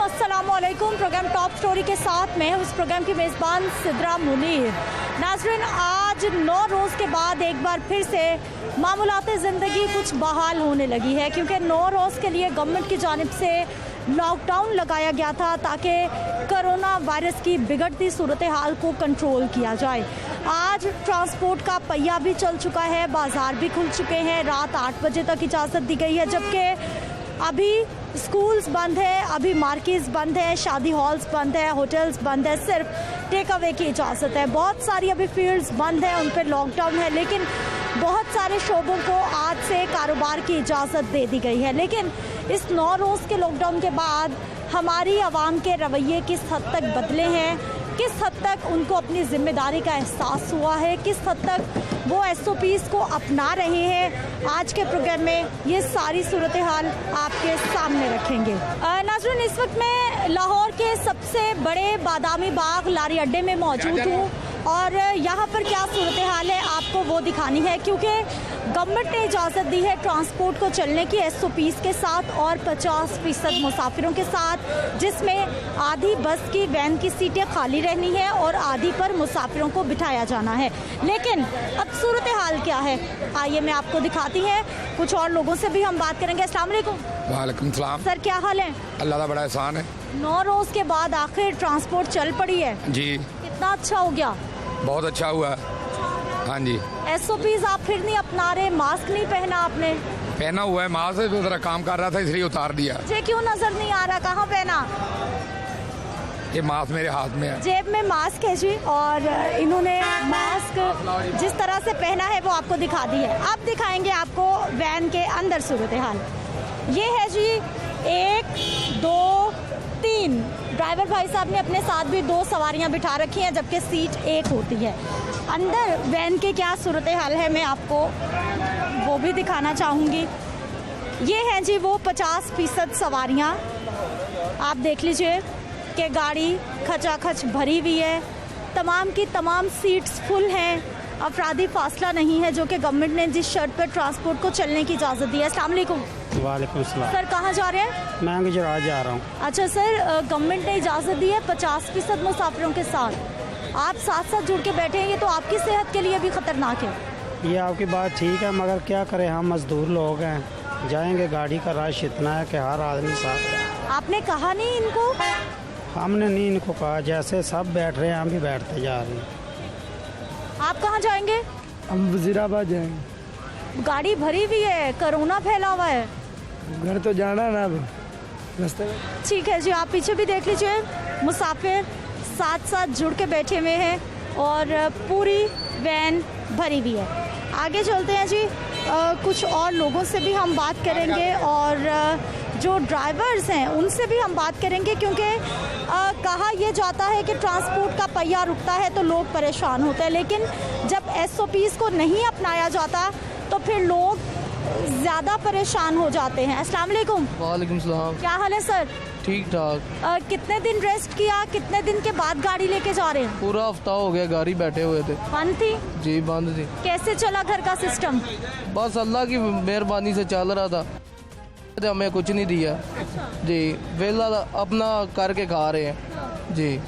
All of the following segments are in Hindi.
अस्सलामुअलैकुम। प्रोग्राम टॉप स्टोरी के साथ मैं उस प्रोग्राम की मेज़बान सिद्रा मुनीर। नाज़रीन, आज 9 रोज़ के बाद एक बार फिर से मामूलात ज़िंदगी कुछ बहाल होने लगी है, क्योंकि 9 रोज़ के लिए गवर्नमेंट की जानिब से लॉकडाउन लगाया गया था ताकि कोरोना वायरस की बिगड़ती सूरत हाल को कंट्रोल किया जाए। आज ट्रांसपोर्ट का पहिया भी चल चुका है, बाज़ार भी खुल चुके हैं, रात 8 बजे तक इजाज़त दी गई है, जबकि अभी स्कूल्स बंद है, अभी मार्केट्स बंद है, शादी हॉल्स बंद है, होटल्स बंद है, सिर्फ टेक अवे की इजाज़त है। बहुत सारी अभी फील्ड्स बंद है, उन पर लॉकडाउन है, लेकिन बहुत सारे शोबों को आज से कारोबार की इजाज़त दे दी गई है। लेकिन इस 9 रोज़ के लॉकडाउन के बाद हमारी आवाम के रवैये किस हद तक बदले हैं, किस हद तक उनको अपनी ज़िम्मेदारी का एहसास हुआ है, किस हद तक वो SOPs को अपना रहे हैं, आज के प्रोग्राम में ये सारी सूरत हाल आपके सामने रखेंगे। नाज़रीन, इस वक्त मैं लाहौर के सबसे बड़े बादामी बाग लारी अड्डे में मौजूद हूँ और यहाँ पर क्या सूरत हाल है आपको वो दिखानी है, क्योंकि गवर्नमेंट ने इजाज़त दी है ट्रांसपोर्ट को चलने की SOPs के साथ और 50% मुसाफिरों के साथ, जिसमें आधी बस की वैन की सीटें खाली रहनी है और आधी पर मुसाफिरों को बिठाया जाना है। लेकिन अब सूरत हाल क्या है, आइए मैं आपको दिखाती है। कुछ और लोगों से भी हम बात करेंगे। अस्सलाम वालेकुम। वालेकुम सलाम। सर, क्या हाल है? अल्लाह का बड़ा एहसान है। 9 रोज़ के बाद आखिर ट्रांसपोर्ट चल पड़ी है जी। कितना अच्छा हो गया? बहुत अच्छा हुआ है। हाँ जी। SOPs आप फिर नहीं अपना रहे, मास्क नहीं पहना आपने? पहना हुआ है मास्क, जरा काम कर रहा था इसलिए उतार दिया। मुझे क्यों नजर नहीं आ रहा, कहाँ पहना? ये मास्क मेरे हाथ में है। जेब में मास्क है जी, और इन्होंने मास्क जिस तरह से पहना है वो आपको दिखा दी है। अब दिखाएंगे आपको वैन के अंदर सूरत हाल। ये है जी 1 2 3। ड्राइवर भाई साहब ने अपने साथ भी 2 सवारियां बिठा रखी हैं, जबकि सीट 1 होती है। अंदर वैन के क्या सूरत हाल है मैं आपको वो भी दिखाना चाहूँगी। ये हैं जी वो 50% सवारियाँ। आप देख लीजिए कि गाड़ी खचाखच भरी हुई है, तमाम की तमाम सीट्स फुल हैं, अफरादी फासला नहीं है, जो कि गवर्नमेंट ने जिस शर्त पर ट्रांसपोर्ट को चलने की इजाज़त दी है। अस्सलाम वालेकुम। वालेकुम सलाम। सर, कहाँ जा रहे हैं? मैं गुजरात जा रहा हूँ। अच्छा सर, गवर्नमेंट ने इजाज़त दी है 50% मुसाफिरों के साथ, आप साथ साथ जुड़ के बैठे हैं, ये तो आपकी सेहत के लिए भी ख़तरनाक है। ये आपकी बात ठीक है, मगर क्या करें, हम मजदूर लोग हैं, जाएंगे, गाड़ी का रश इतना है कि हर आदमी साथ है। आपने कहा नहीं इनको? हमने नहीं इनको कहा, जैसे सब बैठ रहे हैं हम भी बैठते जा रहे हैं। आप कहाँ जाएंगे? हम वजीराबाद जाएंगे। गाड़ी भरी हुई है, कोरोना फैला हुआ है, घर तो जाना है ना अब रास्ते में। ठीक है जी, आप पीछे भी देख लीजिए, मुसाफिर साथ साथ जुड़ के बैठे हुए हैं और पूरी वैन भरी हुई है। आगे चलते हैं जी, कुछ और लोगों से भी हम बात करेंगे और जो ड्राइवर्स हैं उनसे भी हम बात करेंगे, क्योंकि कहा यह जाता है कि ट्रांसपोर्ट का पहिया रुकता है तो लोग परेशान होते हैं, लेकिन जब SOPs को नहीं अपनाया जाता तो फिर लोग ज़्यादा परेशान हो जाते हैं। अस्सलाम वालेकुम। वालेकुम सलाम। क्या हाल है सर? ठीक ठाक। कितने दिन रेस्ट किया, कितने दिन के बाद गाड़ी लेके जा रहे हैं? पूरा हफ्ता हो गया गाड़ी बैठे हुए थे। बंद थी? जी बंद थी। कैसे चला घर का सिस्टम? बस अल्लाह की मेहरबानी से चल रहा था, हमें कुछ नहीं दिया जी, वेला अपना करके खा रहे हैं जी।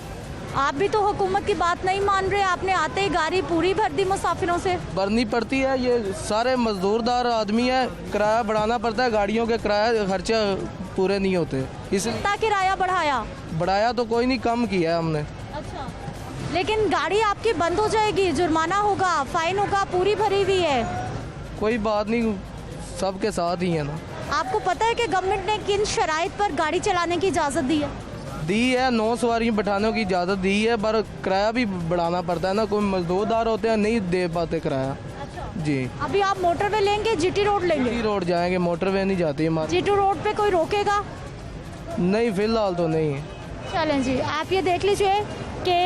आप भी तो हुकूमत की बात नहीं मान रहे, आपने आते ही गाड़ी पूरी भर दी मुसाफिरों से। भरनी पड़ती है, ये सारे मजदूरदार आदमी है, किराया बढ़ाना पड़ता है, गाड़ियों के किराया खर्चे पूरे नहीं होते, इसलिए कितना किराया बढ़ाया तो कोई नहीं, कम किया है हमने। अच्छा, लेकिन गाड़ी आपकी बंद हो जाएगी, जुर्माना होगा, फाइन होगा, पूरी भरी हुई है। कोई बात नहीं, सबके साथ ही है ना। आपको पता है कि गवर्नमेंट ने किन शराइत पर गाड़ी चलाने की इजाज़त दी है? 9 सवारियाँ बैठाने की इजाज़त दी है, पर किराया भी बढ़ाना पड़ता है ना, कोई मजदूरदार होते हैं नहीं दे पाते किराया। अच्छा जी। अभी आप मोटरवे लेंगे, GT रोड लेंगे? GT रोड जाएंगे, मोटरवे नहीं जाती हमारी। GT रोड पे कोई रोकेगा नहीं, फिलहाल तो नहीं है। चलें जी, आप ये देख लीजिए कि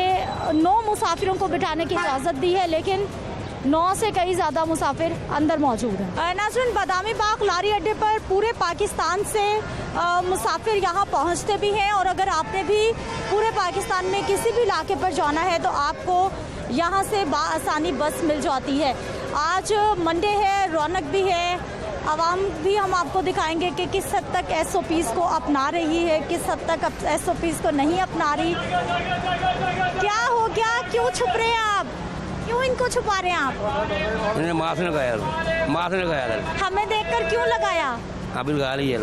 9 मुसाफिरों को बिठाने की इजाज़त दी है, लेकिन 9 से कई ज़्यादा मुसाफिर अंदर मौजूद हैं। नाज़रीन, बादामी बाग लारी अड्डे पर पूरे पाकिस्तान से मुसाफिर यहाँ पहुँचते भी हैं, और अगर आपने भी पूरे पाकिस्तान में किसी भी इलाके पर जाना है तो आपको यहाँ से बाआसानी बस मिल जाती है। आज मंडे है, रौनक भी है, आवाम भी हम आपको दिखाएंगे कि किस हद तक SOPs को अपना रही है, किस हद तक SOPs को नहीं अपना रही। क्या हो गया, क्यों छुप रहे हैं आप, क्यों इनको छुपा रहे हैं आप? मैंने मास्क लगाया हमें देखकर क्यों लगाया? अभी लगा लिया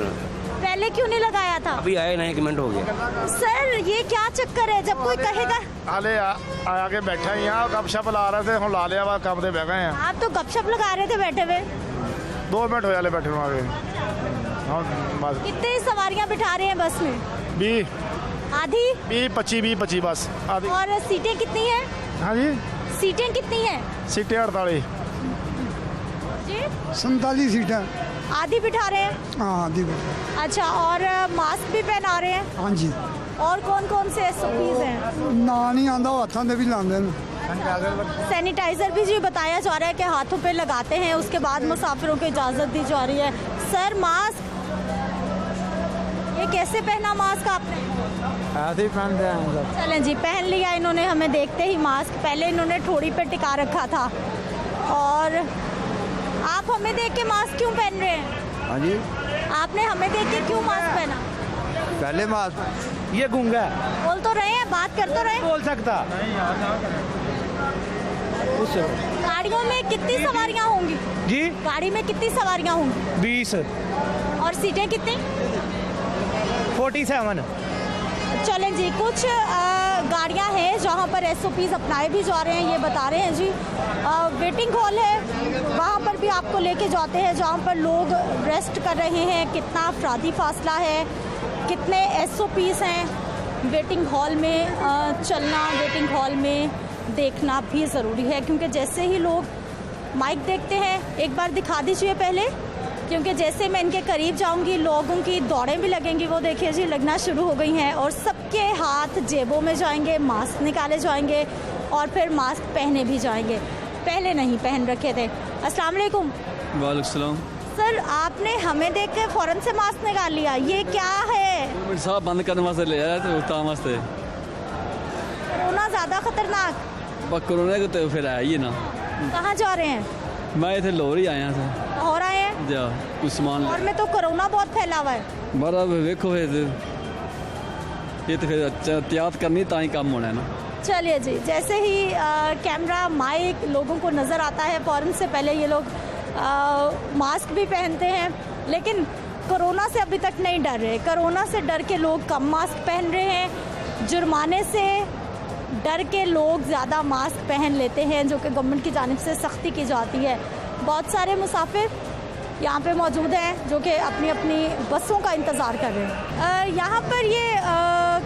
पहले क्यों नहीं लगाया था? अभी आए नहीं, 1 मिनट हो गया। सर ये क्या चक्कर है, जब कोई कहेगा हाले आके बैठा ही यहाँ गपशप ला रहे थे, हम ला लिया वा काम दे बह गए हैं। आप तो गपशप लगा रहे थे बैठे हुए। 2 मिनट हो जाले बैठे हुए आगे। हाँ बस कितनी सवारियां बिठा रहे हैं बस में? 20 आधी 25 बस आधी। और सीटें कितनी हैं? हाँ जी, सीटें कितनी हैं? सीटें 48। जी 47 सीटें। आधी बिठा रहे हैं। हाँ दी अच्छा, और मास्क भी पहना रहे हैं। हाँ जी और कौन कौन से SOPs हैं? ना नहीं आंदा हाथों से भी लाते हैं। सैनिटाइजर भी जी बताया जा रहा है कि हाथों पे लगाते हैं, उसके बाद मुसाफिरों को इजाज़त दी जा रही है। सर मास्क, ये कैसे पहना मास्क आपने? ऐसे ही पहनते हैं सब। चलें जी, पहन लिया इन्होंने हमें देखते ही मास्क। पहले इन्होंने ठोड़ी पे टिका रखा था। और आप हमें देख के मास्क क्यों पहन रहे हैं? हाँ जी, आपने हमें देख के क्यों मास्क पहना? पहले मास्क ये गूंगा है, बोल तो रहे हैं, बात कर तो रहे हैं। बोल सकता। गाड़ियों में कितनी सवारियां होंगी? जी गाड़ी में कितनी सवारियां होंगी? 20 और सीटें कितनी? 47। चलें जी, कुछ गाड़ियां हैं जहां पर SOPs अपनाए भी जा रहे हैं, ये बता रहे हैं जी। वेटिंग हॉल है, वहां पर भी आपको लेके जाते हैं जहां पर लोग रेस्ट कर रहे हैं। कितना अफरादी फासला है, कितने SOPs हैं वेटिंग हॉल में चलना, वेटिंग हॉल में देखना भी ज़रूरी है, क्योंकि जैसे ही लोग माइक देखते हैं, एक बार दिखा दीजिए पहले, क्योंकि जैसे मैं इनके करीब जाऊंगी लोगों की दौड़ें भी लगेंगी। वो देखिए जी लगना शुरू हो गई हैं और सबके हाथ जेबों में जाएंगे, मास्क निकाले जाएंगे और फिर मास्क पहने भी जाएंगे। पहले नहीं पहन रखे थे। अस्सलाम वालेकुम। वालेकुम सलाम। सर आपने हमें देख के फ़ौरन से मास्क निकाल लिया, ये क्या है? साहब बंद करने वास्ते ले आया तो उतना वास्ते कोरोना ज़्यादा खतरनाक। पर कोरोना को तो फिर आया ही ना। कहाँ जा रहे हैं? मैं इतने लाहौर ही आया था और आए हैं? जा कुछ सामान और में तो कोरोना बहुत फैला हुआ है। बड़ा वेखो फिर ये तो फिर एहतियात करनी ता ही काम होना है ना। चलिए जी, जैसे ही कैमरा माइक लोगों को नज़र आता है, फ़ौरन से पहले ये लोग मास्क भी पहनते हैं। लेकिन कोरोना से अभी तक नहीं डर रहे। कोरोना से डर के लोग कम मास्क पहन रहे हैं, जुर्माने से डर के लोग ज़्यादा मास्क पहन लेते हैं, जो कि गवर्नमेंट की जानिब से सख्ती की जाती है। बहुत सारे मुसाफिर यहाँ पे मौजूद हैं जो कि अपनी अपनी बसों का इंतज़ार कर रहे हैं। यहाँ पर ये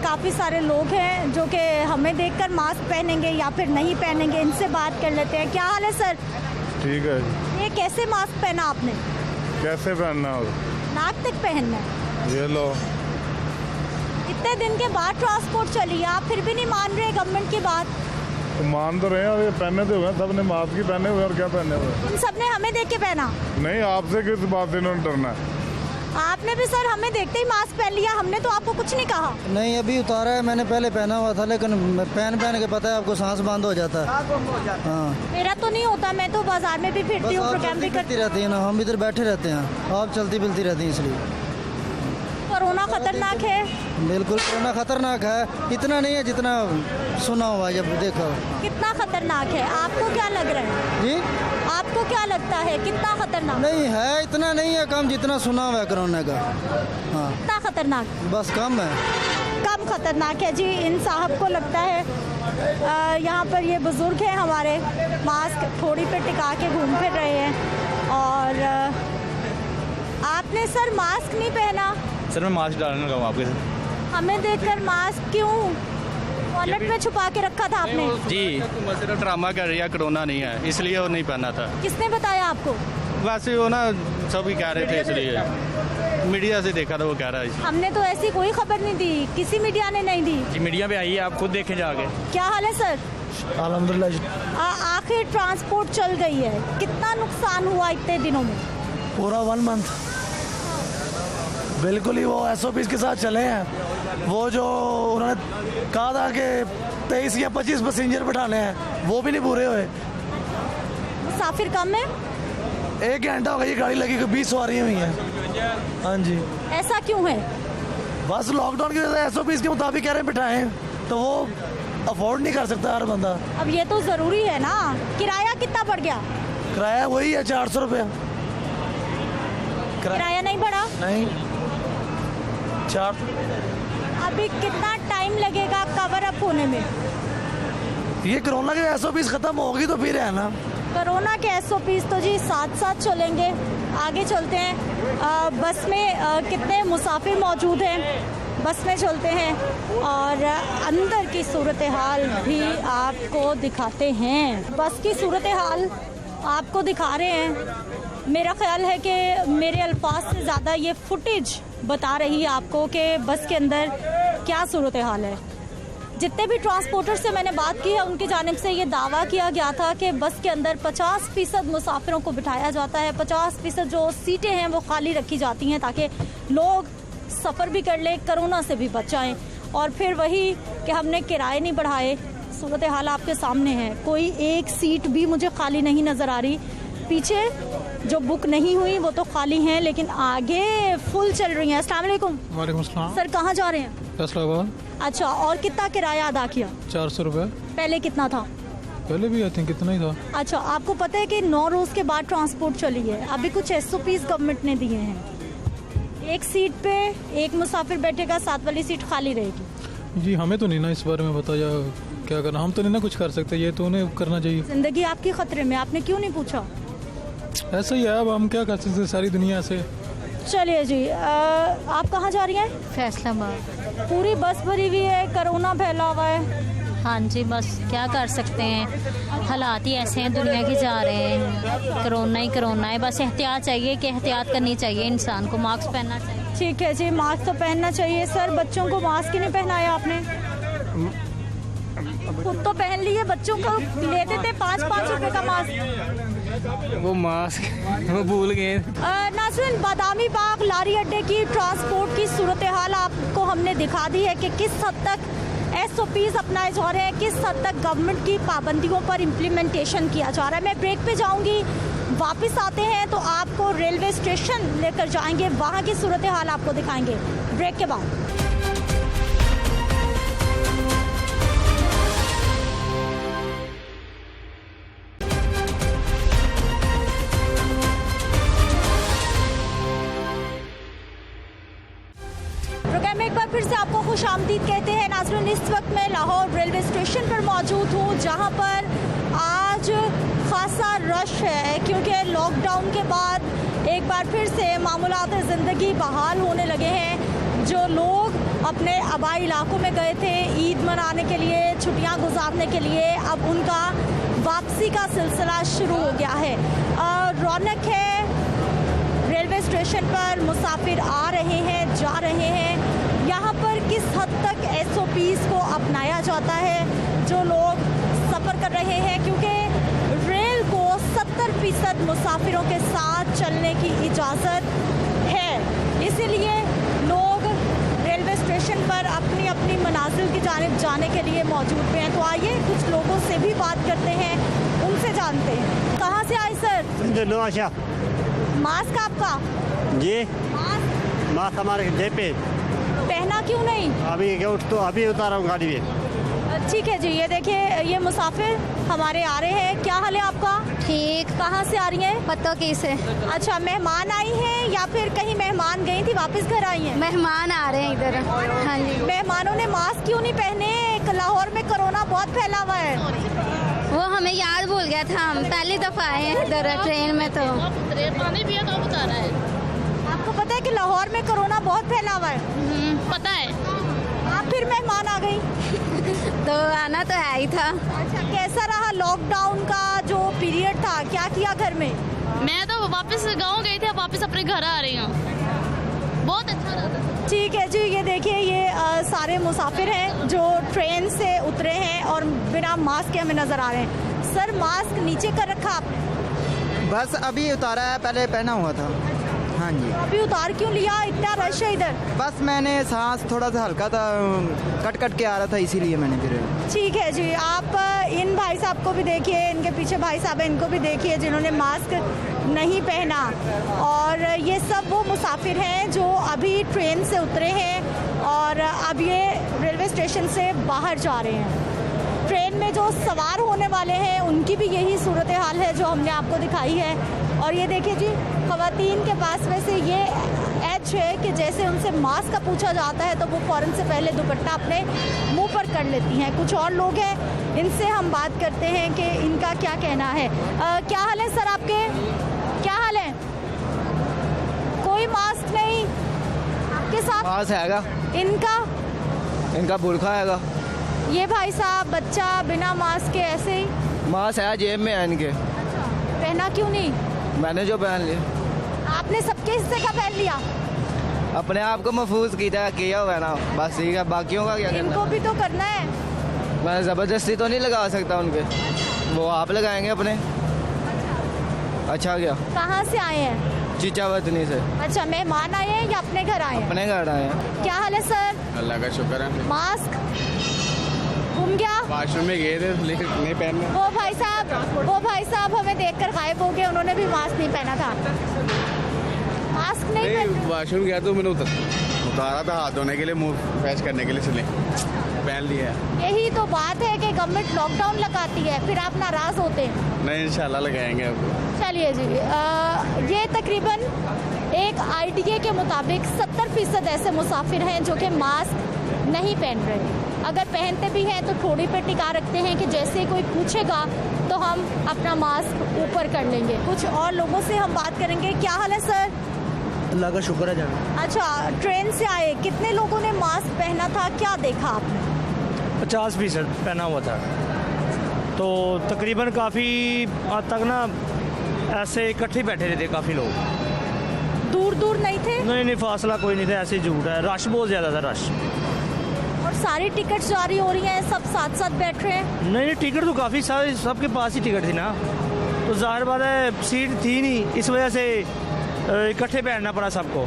काफ़ी सारे लोग हैं जो कि हमें देखकर मास्क पहनेंगे या फिर नहीं पहनेंगे। इनसे बात कर लेते हैं। क्या हाल है सर? ठीक है जी। ये कैसे मास्क पहना आपने? कैसे पहनना हो? नाक तक पहनना है। ये लो। इतने दिन के बाद ट्रांसपोर्ट चली, आप फिर भी नहीं मान रहे गवर्नमेंट की बात? तो मान तो रहे हैं, और ये पहने तो हुए हैं, सबने मास्क ही पहने हुए और क्या पहने हुए? इन सबने हमें देख के पहना? नहीं, आपसे किस बात से इन्होंने डरना है? आपने भी सर हमें देखते ही मास्क पहन लिया, हमने तो आपको कुछ नहीं कहा। नहीं, अभी उतारा है, मैंने पहले पहना हुआ था, लेकिन पहन के पता है आपको सांस बंद हो जाता है। हाँ, मेरा तो नहीं होता, मैं तो बाजार में भी फिरती हूँ, आप प्रोग्राम भी चलती करती रहती है ना, हम इधर बैठे रहते हैं, आप चलती फिरती रहती हैं, इसलिए। कोरोना खतरनाक है। बिल्कुल कोरोना खतरनाक है, इतना नहीं है जितना सुना हुआ जब देखा। कितना खतरनाक है आपको क्या लग रहा है जी, आपको क्या लगता है कितना खतरनाक? नहीं है, इतना नहीं है, कम जितना सुना हुआ है कोरोना का। हाँ, कितना खतरनाक? बस कम है। कम खतरनाक है जी। इन साहब को लगता है यहाँ पर ये बुजुर्ग हैं हमारे, मास्क थोड़ी पे टिका के घूम फिर रहे हैं। और आपने सर मास्क नहीं पहना? सर मैं मास्क डालने लगा हूँ आपके साथ। हमें देखकर मास्क क्यों वॉलेट में छुपा के रखा था आपने? जी, सिर्फ ड्रामा कर रही है, कोरोना नहीं है इसलिए वो नहीं पहना था। किसने बताया आपको? वैसे वो ना सभी कह रहे थे, इसलिए मीडिया से देखा था वो कह रहा है। हमने तो ऐसी कोई खबर नहीं दी, किसी मीडिया ने नहीं दी। जी मीडिया पे आई है, आप खुद देखें जाके। क्या हाल है सर? अल्हम्दुलिल्लाह। आखिर ट्रांसपोर्ट चल गई है, कितना नुकसान हुआ इतने दिनों में? पूरा 1 मंथ बिल्कुल ही वो SOPs के साथ चले हैं। वो जो उन्होंने कहा था कि 23 या 25 पैसेंजर बैठाने हैं, वो भी नहीं पूरे हुए। मुसाफिर कम है? 1 घंटा हो गया ये गाड़ी लगी, 20 सवारियाँ हुई हैं। हाँ जी, ऐसा क्यों है? बस लॉकडाउन की वजह से SOPs के मुताबिक कह रहे हैं बिठाएं, तो वो अफोर्ड नहीं कर सकता हर बंदा। अब ये तो ज़रूरी है ना। किराया कितना बढ़ गया? किराया वही है 400 रुपया। किराया नहीं बढ़ा? नहीं, 4। अभी कितना टाइम लगेगा कवर अप होने में? ये कोरोना के SOPs खत्म होगी तो फिर है ना। कोरोना के SOPs तो जी साथ साथ चलेंगे। आगे चलते हैं। बस में कितने मुसाफिर मौजूद हैं? बस में चलते हैं और अंदर की सूरत हाल भी आपको दिखाते हैं। बस की सूरत हाल आपको दिखा रहे हैं। मेरा ख्याल है कि मेरे अल्फाज से ज़्यादा ये फुटेज बता रही है आपको कि बस के अंदर क्या सूरत हाल है। जितने भी ट्रांसपोर्टर से मैंने बात की है उनकी जानिब से ये दावा किया गया था कि बस के अंदर 50% मुसाफिरों को बिठाया जाता है। 50% जो सीटें हैं वो खाली रखी जाती हैं ताकि लोग सफ़र भी कर ले, कोरोना से भी बच जाएं। और फिर वही कि हमने किराए नहीं बढ़ाए। सूरत हाल आपके सामने है। कोई एक सीट भी मुझे खाली नहीं नज़र आ रही। पीछे जो बुक नहीं हुई वो तो खाली हैं, लेकिन आगे फुल चल रही हैं। अस्सलाम वालेकुम। वालेकुम सलाम। सर कहाँ जा रहे हैं? फैसलाबाद। अच्छा, और कितना किराया अदा किया? 400 रुपये। पहले कितना था? पहले भी आई थिंक कितना ही था। अच्छा, आपको पता है कि 9 रोज़ के बाद ट्रांसपोर्ट चली है। अभी कुछ SOPs गवर्नमेंट ने दिए हैं। एक सीट पे एक मुसाफिर बैठेगा, साथ वाली सीट खाली रहेगी। जी हमें तो नहीं ना इस बारे में बताया क्या करना, हम तो नहीं ना कुछ कर सकते, ये तो उन्हें करना चाहिए। जिंदगी आपकी खतरे में, आपने क्यों नहीं पूछा? ऐसा ही है, अब हम क्या कर सकते, सारी दुनिया से। चलिए जी, आप कहाँ जा रही हैं? फैसलाबाद। पूरी बस भरी हुई है, कोरोना फैला हुआ है। हाँ जी, बस क्या कर सकते हैं, हालात ही ऐसे हैं, दुनिया के जा रहे हैं। कोरोना ही कोरोना है, बस एहतियात चाहिए कि एहतियात करनी चाहिए, इंसान को मास्क पहनना चाहिए। ठीक है जी, मास्क तो पहनना चाहिए। सर बच्चों को मास्क ही नहीं पहनाया आपने? खुद तो पहन लिए, बच्चों को लेते थे 5-5 रुपए का मास्क। वो मास्क वो भूल गए। नाज़रीन, बादामी बाग लारी अड्डे की ट्रांसपोर्ट की सूरत हाल आपको हमने दिखा दी है कि किस हद तक SOPs अपनाए जा रहे हैं, किस हद तक गवर्नमेंट की पाबंदियों पर इम्प्लीमेंटेशन किया जा रहा है। मैं ब्रेक पे जाऊंगी, वापस आते हैं तो आपको रेलवे स्टेशन लेकर जाएंगे, वहाँ की सूरत हाल आपको दिखाएंगे ब्रेक के बाद। प्रोग्राम में एक बार फिर से आपको खुशामदीद कहते हैं। नाज़रीन, इस वक्त मैं लाहौर रेलवे स्टेशन पर मौजूद हूँ, जहाँ पर आज खासा रश है क्योंकि लॉकडाउन के बाद एक बार फिर से मामूलात ज़िंदगी बहाल होने लगे हैं। जो लोग अपने आबाई इलाकों में गए थे ईद मनाने के लिए, छुट्टियाँ गुजारने के लिए, अब उनका वापसी का सिलसिला शुरू हो गया है। रौनक है रेलवे स्टेशन पर, मुसाफिर आ रहे हैं, जा रहे हैं। यहाँ पर किस हद तक SOPs को अपनाया जाता है, जो लोग सफ़र कर रहे हैं, क्योंकि रेल को 70% मुसाफिरों के साथ चलने की इजाज़त है, इसीलिए लोग रेलवे स्टेशन पर अपनी अपनी मनाजिल की जानिब जाने के लिए मौजूद भी हैं। तो आइए कुछ लोगों से भी बात करते हैं, उनसे जानते हैं। कहाँ से आए सर? मास्क आपका? जी मास्क हमारे जेब पे। पहना क्यों नहीं? अभी उतारा हूँ गाड़ी में। ठीक है जी, ये देखिए ये मुसाफिर हमारे आ रहे हैं। क्या हाल है आपका? ठीक। कहाँ से आ रही हैं? पत्तों से। अच्छा, मेहमान आई हैं या फिर कहीं मेहमान गई थी वापस घर आई हैं? मेहमान आ रहे हैं इधर। हाँ जी। मेहमानों ने मास्क क्यों नहीं पहने? लाहौर में कोरोना बहुत फैला हुआ है। वो हमें याद भूल गया था, हम पहली दफ़ा आए हैं इधर ट्रेन में, तो पानी पिया तो बता रहा है। आपको पता है कि लाहौर में कोरोना बहुत फैला हुआ है? पता है। आप फिर मेहमान आ गई? तो आना तो है ही था। अच्छा, कैसा रहा लॉकडाउन का जो पीरियड था, क्या किया घर में? मैं तो वापस गाँव गई थी, वापस अपने घर आ रही हूँ, बहुत अच्छा रहा। ठीक है जी, ये देखिए ये सारे मुसाफिर हैं जो ट्रेन से उतरे हैं और बिना मास्क के हमें नज़र आ रहे हैं। सर मास्क नीचे कर रखा आपने? बस अभी उतारा है, पहले पहना हुआ था। हाँ जी। अभी उतार क्यों लिया, इतना रश है इधर? बस मैंने सांस थोड़ा सा हल्का था, कट के आ रहा था, इसीलिए मैंने फिर। ठीक है जी, आप इन भाई भाई साहब को भी देखिए, इनके पीछे भाई साहब हैं, इनको भी देखिए जिन्होंने मास्क नहीं पहना। और ये सब वो मुसाफिर हैं जो अभी ट्रेन से उतरे हैं और अब ये रेलवे स्टेशन से बाहर जा रहे हैं। ट्रेन में जो सवार होने वाले हैं उनकी भी यही सूरत हाल है जो हमने आपको दिखाई है। और ये देखिए जी, ख़वातीन के पास वैसे ये एज है कि जैसे उनसे मास्क का पूछा जाता है तो वो फ़ौरन से पहले दुपट्टा अपने मुंह पर कर लेती हैं। कुछ और लोग हैं, इनसे हम बात करते हैं कि इनका क्या कहना है। क्या हाल है सर आपके, क्या हाल है? कोई मास्क नहीं आपके साथ? मास्क हैगा, इनका बुरखा हैगा। ये भाई साहब बच्चा बिना मास्क के ऐसे ही? मास्क है जेब में है इनके। पहना क्यों नहीं? मैंने जो पहन लिया। आपने सबके हिस्से का पहन लिया? अपने आप को महफूज किया हुआ है ना, बस ठीक है, बाकियों का क्या करना। इनको भी तो करना है। मैं ज़बरदस्ती तो नहीं लगा सकता उनके, वो आप लगाएंगे अपने। अच्छा क्या? कहाँ से आए हैं? चीचावतनी से। अच्छा, मेहमान आए हैं या अपने घर आए हैं? अपने घर आए हैं। क्या हाल है सर? अल्लाह का शुक्र है। मास्क घूम गया? वॉशरूम में गए थे लेकिन नहीं पहनना। वो भाई साहब हमें देखकर गायब हो गए, उन्होंने भी मास्क नहीं पहना था। मास्क नहीं पहना? वॉशरूम गया तो मैंने उतारा था हाथ धोने के लिए, मुंह फ्रेश करने के लिए, इसलिए पहन लिया। यही तो बात है कि गवर्नमेंट लॉकडाउन लगाती है, फिर आप नाराज होते हैं। नहीं, इंशाल्लाह लगाएंगे अब। चलिए जी, ये तकरीबन एक ITA के मुताबिक 70% ऐसे मुसाफिर हैं जो कि मास्क नहीं पहन रहे। अगर पहनते भी हैं तो थोड़ी पे टिका रखते हैं कि जैसे कोई पूछेगा तो हम अपना मास्क ऊपर कर लेंगे। कुछ और लोगों से हम बात करेंगे। क्या हाल है सर? अल्लाह का शुक्र है जान। अच्छा, ट्रेन से आए, कितने लोगों ने मास्क पहना था, क्या देखा आपने? 50% पहना हुआ था, तो तकरीबन काफ़ी हद तक ना ऐसे इकट्ठे बैठे रहते काफ़ी लोग। दूर दूर नहीं थे? नहीं, फासला कोई नहीं था, ऐसे झूठ है। रश बहुत ज़्यादा था, रश। और सारी टिकट जारी हो रही हैं, सब साथ साथ बैठ रहे हैं? नहीं, टिकट तो काफ़ी सारे सबके पास ही टिकट थी ना, तो जाहिर बात है सीट थी नहीं, इस वजह से इकट्ठे बैठना पड़ा सबको।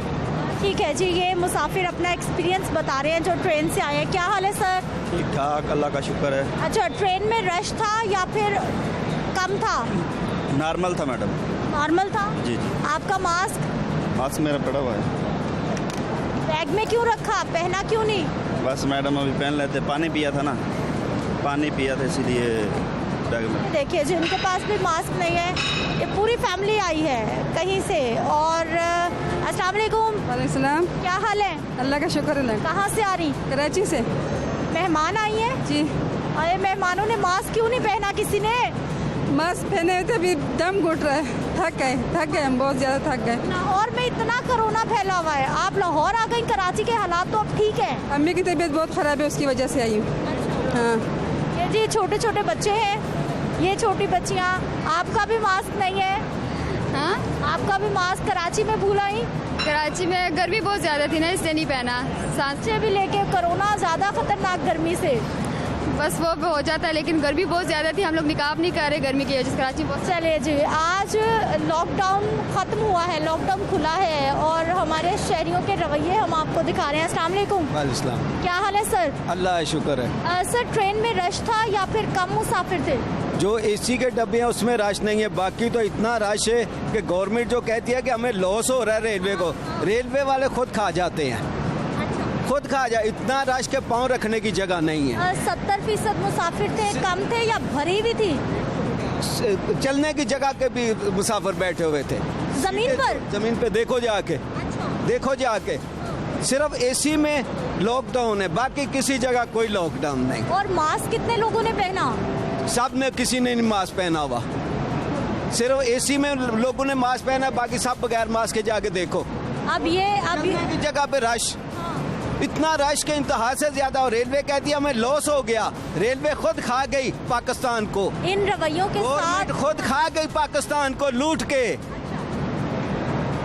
ठीक है जी, ये मुसाफिर अपना एक्सपीरियंस बता रहे हैं जो ट्रेन से आए हैं। क्या हाल है सर? ठीक ठाक, अल्लाह का शुक्र है। अच्छा, ट्रेन में रश था या फिर कम था? नॉर्मल था मैडम। नॉर्मल था? जी। आपका मास्क मेरा पड़ा हुआ है। बैग में क्यों रखा, पहना क्यों नहीं? बस मैडम अभी पहन लेते, पानी पिया था ना, पानी पिया था इसीलिए बैग में। देखिए जी, उनके पास भी मास्क नहीं है। ये पूरी फैमिली आई है कहीं से। और अस्सलाम वालेकुम। वालेकुम। क्या हाल है? अल्लाह का शुक्र है। कहाँ से आ रही? कराची से। मेहमान आई हैं? जी। अरे मेहमानों ने मास्क क्यों नहीं पहना? किसी ने मास्क पहने हुए थे, अभी दम घुट रहा है, थक गए हम, बहुत ज़्यादा थक गए। लाहौर में इतना कोरोना फैला हुआ है, आप लाहौर आ गई। कराची के हालात तो अब ठीक है। अम्मी की तबीयत बहुत ख़राब है, उसकी वजह से आई हूँ। हाँ। ये जी छोटे छोटे बच्चे हैं, ये छोटी बच्चियाँ। आपका भी मास्क नहीं है? हाँ, आपका भी मास्क कराची में भूला ही? कराची में गर्मी बहुत ज़्यादा थी ना, इसलिए नहीं पहना। सांस से भी लेके कोरोना ज़्यादा खतरनाक गर्मी से। बस वो हो जाता है, लेकिन गर्मी बहुत ज़्यादा थी, हम लोग निकाब नहीं कर रहे गर्मी की वजह से। कराची बहुत। चलिए जी, आज लॉकडाउन ख़त्म हुआ है, लॉकडाउन खुला है और हमारे शहरियों के रवैये हम आपको दिखा रहे हैं। अस्सलाम वालेकुम। वालेकुम। क्या हाल है सर? अल्लाह शुक्र है। सर, ट्रेन में रश था या फिर कम मुसाफिर थे? जो AC के डब्बे हैं उसमें रश नहीं है, बाकी तो इतना रश है कि गवर्नमेंट जो कहती है कि हमें लॉस हो रहा है रेलवे को, रेलवे वाले खुद खा जाते हैं, खुद खा जाए। इतना रश के पाँव रखने की जगह नहीं है। 70% मुसाफिर थे, कम थे या भरी भी थी? चलने की जगह के भी मुसाफिर बैठे हुए थे। जमीन पे देखो जाके, देखो जाके। सिर्फ AC में लॉकडाउन है, बाकी किसी जगह कोई लॉकडाउन नहीं। और मास्क कितने लोगों ने पहना? सब ने, किसी ने नहीं मास्क पहना हुआ। सिर्फ AC में लोगों ने मास्क पहना, बाकी सब बगैर मास्क के जाके देखो। अब ये जगह पे रश, इतना रश के इंतहा से ज्यादा। और रेलवे कहती है हमें लॉस हो गया, रेलवे खुद खा गई पाकिस्तान को। इन रवैयों के साथ खुद खा गई पाकिस्तान को लूट के।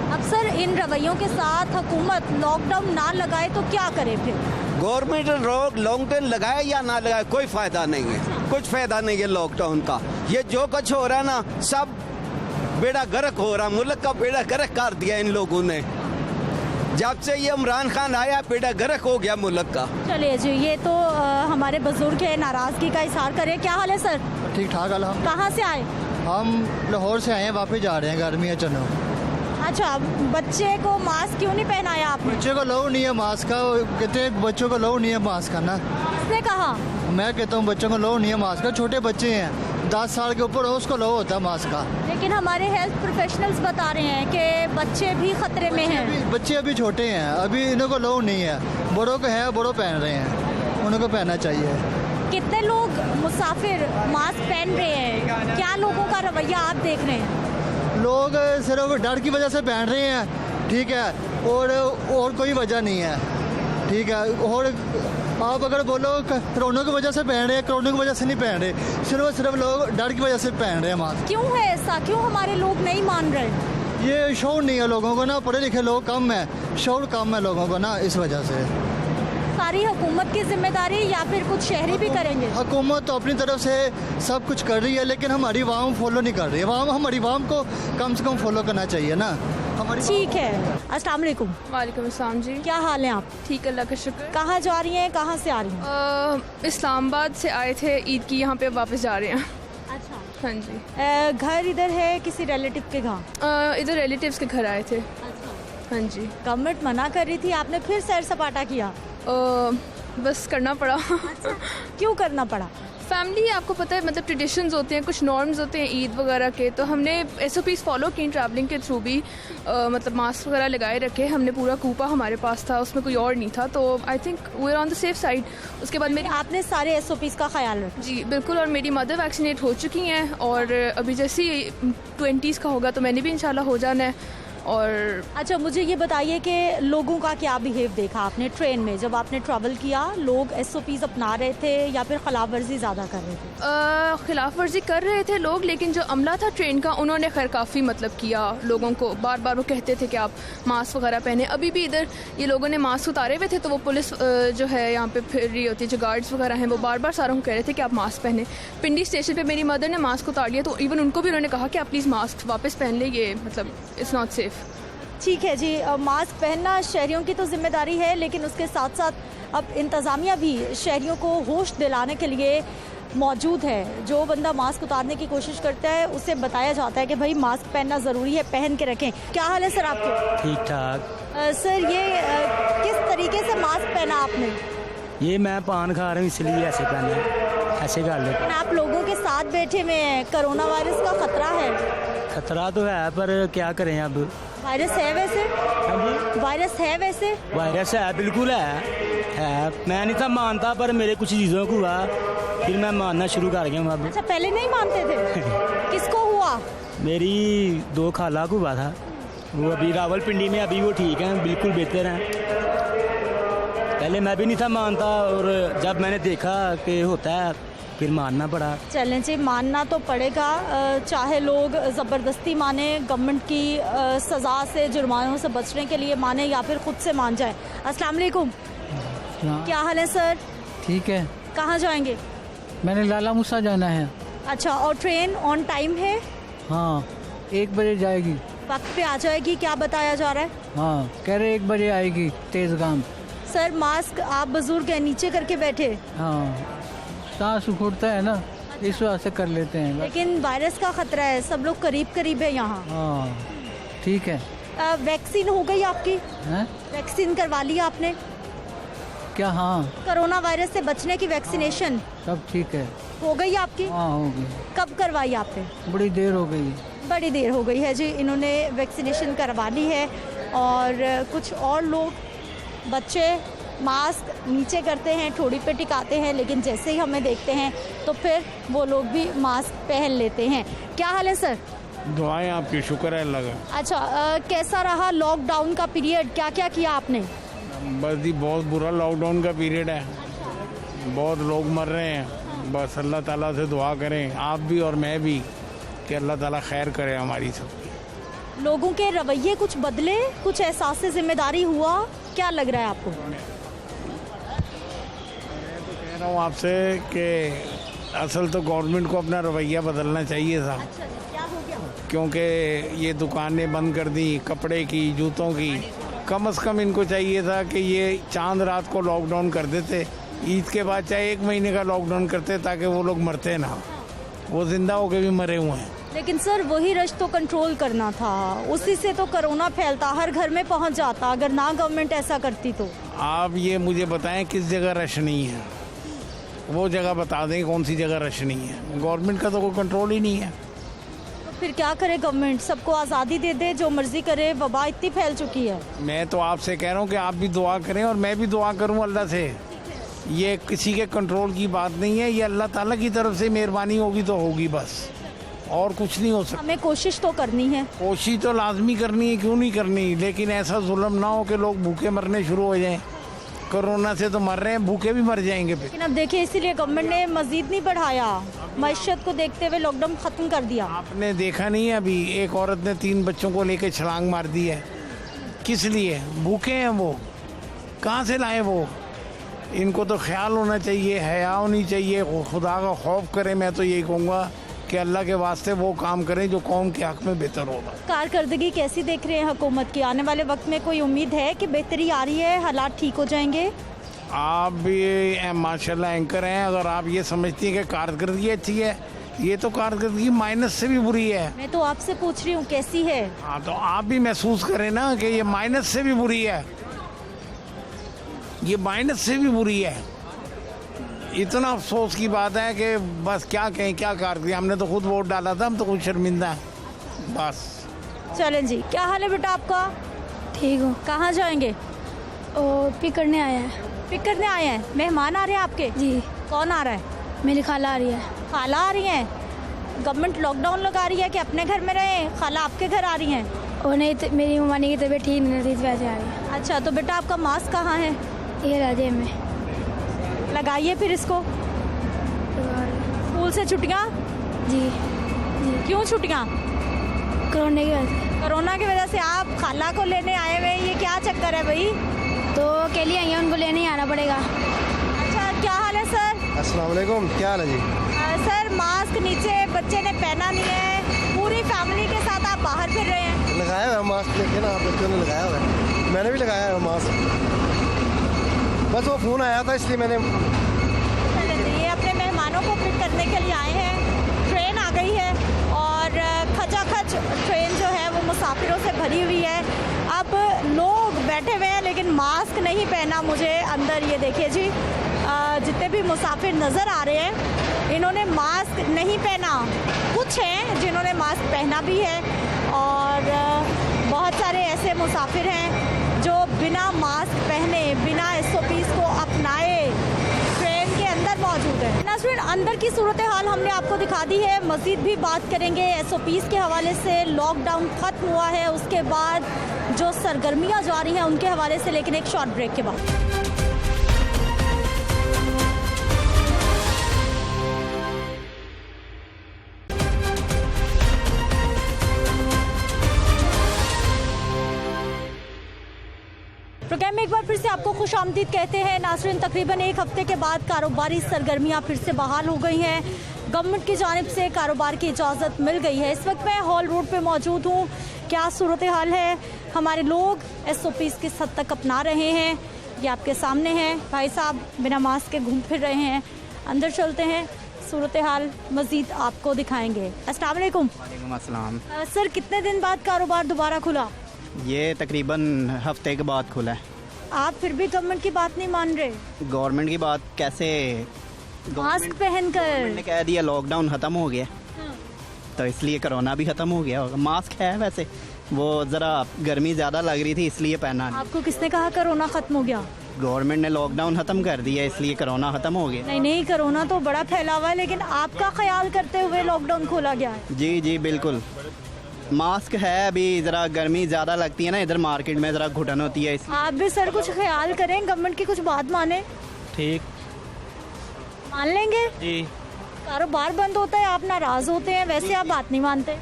अब सर, इन रवैयों के साथ हुकूमत लॉकडाउन ना लगाए तो क्या करे फिर? गवर्नमेंट लॉकडाउन लगाए या ना लगाए कोई फायदा नहीं है, कुछ फायदा नहीं है लॉकडाउन का। ये जो कुछ हो रहा है ना, सब बेड़ा गर्क हो रहा, मुल्क का बेड़ा गर्क कर दिया इन लोगों ने। जब से ये इमरान खान आया, बेड़ा गर्क हो गया मुल्क का। चलिए जी, ये तो हमारे बुजुर्ग है, नाराज़गी का इजहार करें। क्या हाल है सर? ठीक ठाक अल्हम्दुलिल्लाह। कहाँ से आए? हम लाहौर से आए हैं, वापस जा रहे हैं गर्मी है चलो। अच्छा, बच्चे को मास्क क्यों नहीं पहनाया आपने? बच्चे को लो नहीं है मास्क का, कहते हैं बच्चों को लो नहीं है मास्क का ना। किसने कहा? मैं कहता हूँ बच्चों को लो नहीं है मास्क का, छोटे बच्चे हैं 10 साल के ऊपर हो उसको लो होता है मास्क का। लेकिन हमारे हेल्थ प्रोफेशनल्स बता रहे हैं कि बच्चे भी खतरे में हैं। बच्चे अभी छोटे हैं, अभी इन्हों को लो नहीं है, बड़ों को है, बड़ों पहन रहे हैं, उनको पहनना चाहिए। कितने लोग मुसाफिर मास्क पहन रहे हैं? क्या लोगों का रवैया आप देख रहे हैं? लोग सिर्फ डर की वजह से पहन रहे हैं, ठीक है, और कोई वजह नहीं है, ठीक है। और आप अगर बोलो कोरोना की वजह से पहन रहे हैं, कोरोना की वजह से नहीं पहन रहे, सिर्फ लोग डर की वजह से पहन रहे हैं मास्क। क्यों है ऐसा? क्यों हमारे लोग नहीं मान रहे? ये शौर नहीं है लोगों को ना, पढ़े लिखे लोग कम है, शौर कम है लोगों को ना, इस वजह से। सारी हुकूमत की जिम्मेदारी या फिर कुछ शहरी भी करेंगे? हुकूमत तो अपनी तरफ से सब कुछ कर रही है, लेकिन हमारी आवाम फॉलो नहीं कर रही है। हमारी आवाम को कम से कम फॉलो करना चाहिए ना हमारी। ठीक है। अस्सलाम वालेकुम। वालेकुम अस्सलाम जी। क्या हाल है आप? ठीक, अल्लाह का शुक्र। कहाँ जा रही हैं, कहाँ से आ रही हैं? इस्लामाबाद से आए थे ईद की, यहाँ पे वापस जा रहे हैं। अच्छा। हाँ जी। घर इधर है किसी रिलेटिव के घर? इधर रिलेटिव्स के घर आए थे। हाँ जी। गवर्नमेंट मना कर रही थी, आपने फिर सैर सपाटा किया? बस करना पड़ा। क्यों करना पड़ा? फैमिली, आपको पता है, मतलब ट्रेडिशंस होते हैं, कुछ नॉर्म्स होते हैं ईद वगैरह के, तो हमने SOPs फॉलो की ट्रैवलिंग के थ्रू भी। मतलब मास्क वगैरह लगाए रखे, हमने पूरा कूपा हमारे पास था, उसमें कोई और नहीं था, तो I think we are on the safe side. उसके बाद मेरी आपने सारे SOPs का ख्याल रखा? जी बिल्कुल, और मेरी मदर वैक्सीनेट हो चुकी हैं, और अभी जैसे ही 20s का होगा तो मैंने भी इंशाल्लाह हो जाना है। और अच्छा, मुझे ये बताइए कि लोगों का क्या बिहेव देखा आपने ट्रेन में जब आपने ट्रैवल किया? लोग SOPs अपना रहे थे या फिर खिलाफ वर्जी ज़्यादा कर रहे थे? खिलाफ वर्जी कर रहे थे लोग, लेकिन जो अमला था ट्रेन का, उन्होंने खैर काफ़ी मतलब किया लोगों को। बार बार वो कहते थे कि आप मास्क वगैरह पहने। अभी भी इधर ये लोगों ने मास्क उतारे हुए थे, तो वो पुलिस जो है यहाँ पे फिर रही होती है, जो गार्ड्स वगैरह हैं, वो बार बार सारों को कह रहे थे कि आप मास्क पहने। पिंडी स्टेशन पर मेरी मदर ने मास्क उतार लिया, तो इवन उनको भी उन्होंने कहा कि आप प्लीज़ मास्क वापस पहन ले, ये मतलब इट्स नॉट सेफ़। ठीक है जी। मास्क पहनना शहरियों की तो जिम्मेदारी है, लेकिन उसके साथ साथ अब इंतज़ामिया भी शहरियों को होश दिलाने के लिए मौजूद है। जो बंदा मास्क उतारने की कोशिश करता है उसे बताया जाता है कि भाई मास्क पहनना ज़रूरी है, पहन के रखें। क्या हाल है सर आपके? ठीक ठाक। सर, ये किस तरीके से मास्क पहना आपने? ये मैं पान खा रहा हूँ इसलिए ऐसे पहना, ऐसे कर ले। आप लोगों के साथ बैठे हुए हैं, कोरोना वायरस का खतरा है। खतरा तो है, पर क्या करें अब। वायरस है वैसे? हाँ जी, वायरस है वैसे? वायरस है, बिल्कुल है। मैं नहीं था मानता, पर मेरे कुछ चीज़ों को हुआ, फिर मैं मानना शुरू कर गया हूँ अब। अच्छा, पहले नहीं मानते थे? किसको हुआ? मेरी 2 खाला को हुआ था, वो अभी रावलपिंडी में, अभी वो ठीक हैं, बिल्कुल बेहतर हैं। पहले मैं भी नहीं था मानता, और जब मैंने देखा कि होता है फिर मानना पड़ा। चलें जी, मानना तो पड़ेगा, चाहे लोग ज़बरदस्ती माने, गवर्नमेंट की सज़ा से, जुर्मानों से बचने के लिए माने, या फिर खुद से मान जाए। अस्सलाम वालेकुम। क्या हाल है सर? ठीक है। कहाँ जाएंगे? मैंने लाला मूसा जाना है। अच्छा, और ट्रेन ऑन टाइम है? हाँ, 1 बजे जाएगी। वक्त पे आ जाएगी, क्या बताया जा रहा है? हाँ, कह रहे 1 बजे आएगी तेज़गाम। सर, मास्क आप बुजुर्ग हैं, नीचे करके बैठे? हाँ, सांस उखड़ता है ना, इस वजह से कर लेते हैं। लेकिन वायरस का खतरा है, सब लोग करीब करीब है यहाँ। हाँ, ठीक है। वैक्सीन हो गई आपकी? वैक्सीन करवा ली आपने क्या? हाँ, कोरोना वायरस से बचने की वैक्सीनेशन सब ठीक है। हो गई आपकी? हाँ, हो गई। कब करवाई आपने? बड़ी देर हो गई। बड़ी देर हो गई है जी, इन्होंने वैक्सीनेशन करवा ली है। और कुछ और लोग, बच्चे मास्क नीचे करते हैं, ठोड़ी पे टिकाते हैं, लेकिन जैसे ही हमें देखते हैं तो फिर वो लोग भी मास्क पहन लेते हैं। क्या हाल है सर? दुआएं आपकी, शुक्र है अल्लाह का। अच्छा, कैसा रहा लॉकडाउन का पीरियड? क्या क्या किया आपने? बस जी, बहुत बुरा लॉकडाउन का पीरियड है, बहुत लोग मर रहे हैं। बस अल्लाह ताला से दुआ करें, आप भी और मैं भी, कि अल्लाह ताला खैर करे हमारी सब। लोगों के रवैये कुछ बदले, कुछ एहसास से जिम्मेदारी हुआ, क्या लग रहा है आपको? कह रहा हूँ आपसे कि असल तो गवर्नमेंट को अपना रवैया बदलना चाहिए था। अच्छा, क्या हो गया? क्योंकि ये दुकानें बंद कर दी, कपड़े की, जूतों की। कम से कम इनको चाहिए था कि ये चांद रात को लॉकडाउन कर देते ईद के बाद चाहे 1 महीने का लॉकडाउन करते ताकि वो लोग मरते ना, वो जिंदा होके भी मरे हुए हैं। लेकिन सर वही रश तो कंट्रोल करना था, उसी से तो कोरोना फैलता, हर घर में पहुंच जाता, अगर ना गवर्नमेंट ऐसा करती तो। आप ये मुझे बताएं किस जगह रश नहीं है, वो जगह बता दें कौन सी जगह रश नहीं है। गवर्नमेंट का तो कोई कंट्रोल ही नहीं है। तो फिर क्या करे गवर्नमेंट, सबको आज़ादी दे दे, जो मर्जी करे, वबा इतनी फैल चुकी है। मैं तो आपसे कह रहा हूँ कि आप भी दुआ करें और मैं भी दुआ करूँ अल्लाह से। ये किसी के कंट्रोल की बात नहीं है, ये अल्लाह ताला की तरफ से मेहरबानी होगी तो होगी, बस और कुछ नहीं हो सकता। हमें कोशिश तो करनी है। कोशिश तो लाजमी करनी है, क्यों नहीं करनी, लेकिन ऐसा जुल्म ना हो कि लोग भूखे मरने शुरू हो जाएं। कोरोना से तो मर रहे हैं, भूखे भी मर जाएंगे फिर। लेकिन अब देखिए, इसीलिए गवर्नमेंट ने मजीद नहीं बढ़ाया, मईशत को देखते हुए लॉकडाउन खत्म कर दिया। आपने देखा नहीं है अभी एक औरत ने 3 बच्चों को लेकर छलांग मार दी है, किस लिए? भूखे हैं वो, कहाँ से लाए वो? इनको तो ख्याल होना चाहिए, हया होनी चाहिए, खुदा का खौफ करें। मैं तो यही कहूँगा कि अल्लाह के वास्ते वो काम करें जो कौम के हक में बेहतर होगा। कारकर्दगी कैसी देख रहे हैं हुकूमत की? आने वाले वक्त में कोई उम्मीद है कि बेहतरी आ रही है, हालात ठीक हो जाएंगे? आप भी माशाल्लाह एंकर हैं, अगर आप ये समझती हैं कि कारकर्दगी अच्छी है, ये तो कारकर्दगी माइनस से भी बुरी है। मैं तो आपसे पूछ रही हूँ कैसी है। हाँ, तो आप भी महसूस करें ना कि ये माइनस से भी बुरी है, ये माइनस से भी बुरी है। इतना अफसोस की बात है कि बस क्या कहें, क्या कारकर्दगी। हमने तो खुद वोट डाला था, हम तो खुद शर्मिंदा हैं बस। चलें जी, क्या हाल है बेटा आपका? ठीक हो? कहाँ जाएंगे? पिक करने आया है। पिक करने आए हैं? मेहमान आ रहे हैं आपके? जी। कौन आ रहा है? मेरी खाला आ रही है। खाला आ रही है? गवर्नमेंट लॉकडाउन लगा रही है कि अपने घर में रहे? खाला आपके घर आ रही हैं? और नहीं तो मेरी मम्मी की तबीयत ठीक नहीं थी, वैसे आ रही है। अच्छा, तो बेटा आपका मास्क कहाँ है? ये राजे में लगाइए फिर इसको। स्कूल से छुट्टियाँ? जी। क्यों छुट्टियाँ? कोरोना की वजह से। कोरोना की वजह से आप खाला को लेने आए हुए, ये क्या चक्कर है भाई? तो अकेली आई हैं, उनको लेने ही आना पड़ेगा। अच्छा, क्या हाल है सर? अस्सलाम वालेकुम, क्या हाल है जी? सर मास्क नीचे बच्चे ने पहना नहीं है, पूरी फैमिली के साथ आप बाहर फिर रहे हैं। लगाया हुआ मास्क, देखिए ना आप बच्चों ने लगाया हुआ है, मैंने भी लगाया हुआ मास्क, बस वो फ़ोन आया था इसलिए मैंने। ये अपने मेहमानों को पिक करने के लिए आए हैं। ट्रेन आ गई है और खचाखच ट्रेन जो है वो मुसाफिरों से भरी हुई है। अब लोग बैठे हुए हैं लेकिन मास्क नहीं पहना। मुझे अंदर ये देखिए जी, जितने भी मुसाफिर नज़र आ रहे हैं इन्होंने मास्क नहीं पहना। कुछ हैं जिन्होंने मास्क पहना भी है और बहुत सारे ऐसे मुसाफिर हैं जो बिना मास्क पहने, बिना SOPs को अपनाए ट्रेन के अंदर मौजूद है। नाज़रीन, अंदर की सूरत हाल हमने आपको दिखा दी है, मज़ीद भी बात करेंगे SOPs के हवाले से। लॉकडाउन ख़त्म हुआ है, उसके बाद जो सरगर्मियाँ जारी हैं उनके हवाले से, लेकिन एक शॉर्ट ब्रेक के बाद। प्रोग्राम में एक बार फिर से आपको खुशामदीद कहते हैं। नाज़रीन, तकरीबन 1 हफ्ते के बाद कारोबारी सरगर्मियाँ फिर से बहाल हो गई हैं। गवर्नमेंट की जानिब से कारोबार की इजाज़त मिल गई है। इस वक्त मैं हॉल रोड पे मौजूद हूँ। क्या सूरत हाल है? हमारे लोग SOPs किस हद तक अपना रहे हैं, ये आपके सामने हैं। भाई साहब बिना मास्क के घूम फिर रहे हैं। अंदर चलते हैं, सूरत हाल मज़ीद आपको दिखाएँगे। अस्सलाम वालेकुम। वालेकुम अस्सलाम। सर, कितने दिन बाद कारोबार दोबारा खुला? ये तकरीबन हफ्ते के बाद खुला है। आप फिर भी गवर्नमेंट की बात नहीं मान रहे? गवर्नमेंट की बात कैसे? मास्क पहनकर ने कह दिया लॉकडाउन ख़त्म हो गया, तो इसलिए कोरोना भी ख़त्म हो गया होगा। मास्क है वैसे, वो ज़रा गर्मी ज़्यादा लग रही थी इसलिए पहना। आपको किसने कहा कोरोना ख़त्म हो गया? गवर्नमेंट ने लॉकडाउन ख़त्म कर दिया इसलिए कोरोना ख़त्म हो गया। नहीं, कोरोना तो बड़ा फैला हुआ है, लेकिन आपका ख्याल करते हुए लॉकडाउन खोला गया है। जी बिल्कुल। मास्क है, अभी ज़रा गर्मी ज़्यादा लगती है ना, इधर मार्केट में ज़रा घुटन होती है इसलिए। आप भी सर कुछ ख्याल करें, गवर्नमेंट की कुछ बात माने। ठीक मान लेंगे जी। कारोबार बंद होता है, आप नाराज़ होते हैं, वैसे आप बात नहीं मानते।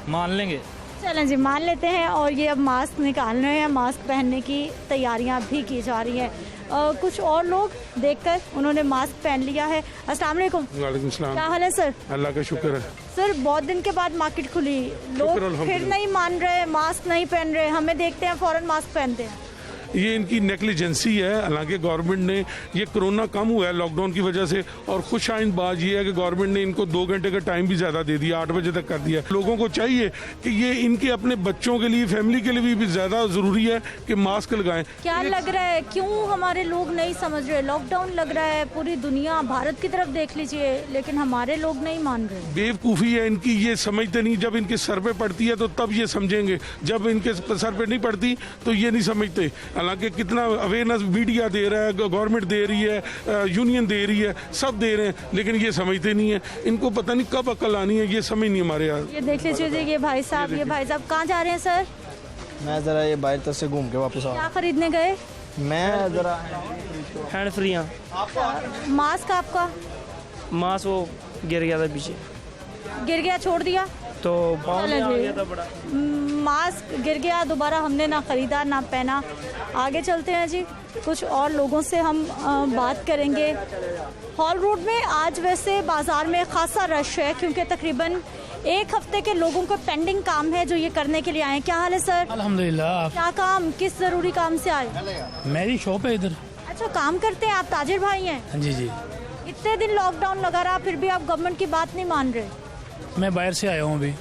मान लेंगे। चलें जी, मान लेते हैं। और ये अब मास्क निकाल रहे हैं, मास्क पहनने की तैयारियां भी की जा रही हैं। कुछ और लोग देखकर उन्होंने मास्क पहन लिया है। अस्सलाम वालेकुम। वालेकुम सलाम। क्या हाल है सर? अल्लाह का शुक्र है सर, बहुत दिन के बाद मार्केट खुली, लोग फिर नहीं मान रहे, मास्क नहीं पहन रहे। हमें देखते हैं फ़ौरन मास्क पहनते हैं। ये इनकी नेग्लिजेंसी है। हालांकि गवर्नमेंट ने ये कोरोना कम हुआ है लॉकडाउन की वजह से, और खुशाइन बात ये है कि गवर्नमेंट ने इनको 2 घंटे का टाइम भी ज़्यादा दे दिया, 8 बजे तक कर दिया। लोगों को चाहिए कि ये इनके अपने बच्चों के लिए, फैमिली के लिए भी ज़्यादा ज़रूरी है कि मास्क लगाएं। क्या लग रहा है क्यों हमारे लोग नहीं समझ रहे? लॉकडाउन लग रहा है, पूरी दुनिया भारत की तरफ देख लीजिए, लेकिन हमारे लोग नहीं मान रहे। बेवकूफ़ी है इनकी, ये समझते नहीं। जब इनके सर पे पड़ती है तो तब ये समझेंगे, जब इनके सर पे नहीं पड़ती तो ये नहीं समझते। हालांकि कितना अवेयरनेस मीडिया दे रहा है, गवर्नमेंट दे रही है, यूनियन दे रही है, सब दे रहे हैं, लेकिन ये समझते नहीं है। इनको पता नहीं कब अकल आनी है, ये समझ नहीं हमारे यहाँ। ये देख लीजिए, ये भाई साहब कहाँ जा रहे हैं सर? मैं ज़रा ये बाहर तक से घूम के वापस आ। क्या खरीदने गए? मैं ज़रा हैंड फ्री। मास्क आपका? मास्क वो गिर गया था पीछे, गिर गया, छोड़ दिया तो पाँव में आ गया था बड़ा। मास्क गिर गया, दोबारा हमने ना खरीदा ना पहना। आगे चलते हैं जी, कुछ और लोगों से हम बात करेंगे। हॉल रोड में आज वैसे बाजार में खासा रश है, क्योंकि तकरीबन 1 हफ्ते के लोगों को पेंडिंग काम है जो ये करने के लिए आए हैं। क्या हाल है सर? अल्हम्दुलिल्लाह। क्या काम, किस जरूरी काम से आए? मेरी शॉप है इधर। अच्छा, काम करते हैं आप, ताजिर भाई हैं? जी जी। इतने दिन लॉकडाउन लगा रहा, फिर भी आप गवर्नमेंट की बात नहीं मान रहे? मैं बाहर से आया हूँ अभी।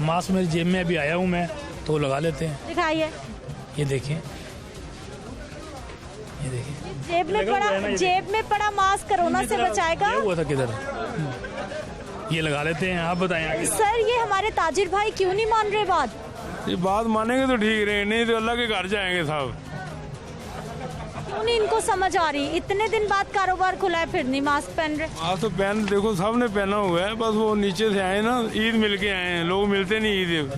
मास्क मेरी जेब में अभी आया हूँ मैं, तो लगा लेते हैं। दिखाइए। ये देखिए, जेब में पड़ा मास्क कोरोना से बचाएगा? हुआ था किधर? ये लगा लेते हैं, आप बताएं आगे। सर, ये हमारे ताजिर भाई क्यों नहीं मान रहे बात? ये बात मानेंगे तो ठीक रहे, नहीं तो अल्लाह के घर जाएंगे साहब। क्यों नहीं इनको समझ आ रही? इतने दिन बाद कारोबार खुला है, फिर नहीं मास्क पहन रहे। आज तो पहन, देखो सबने पहना हुआ है, बस वो नीचे से आए ना, ईद मिल के आए हैं। लोग मिलते नहीं ईद,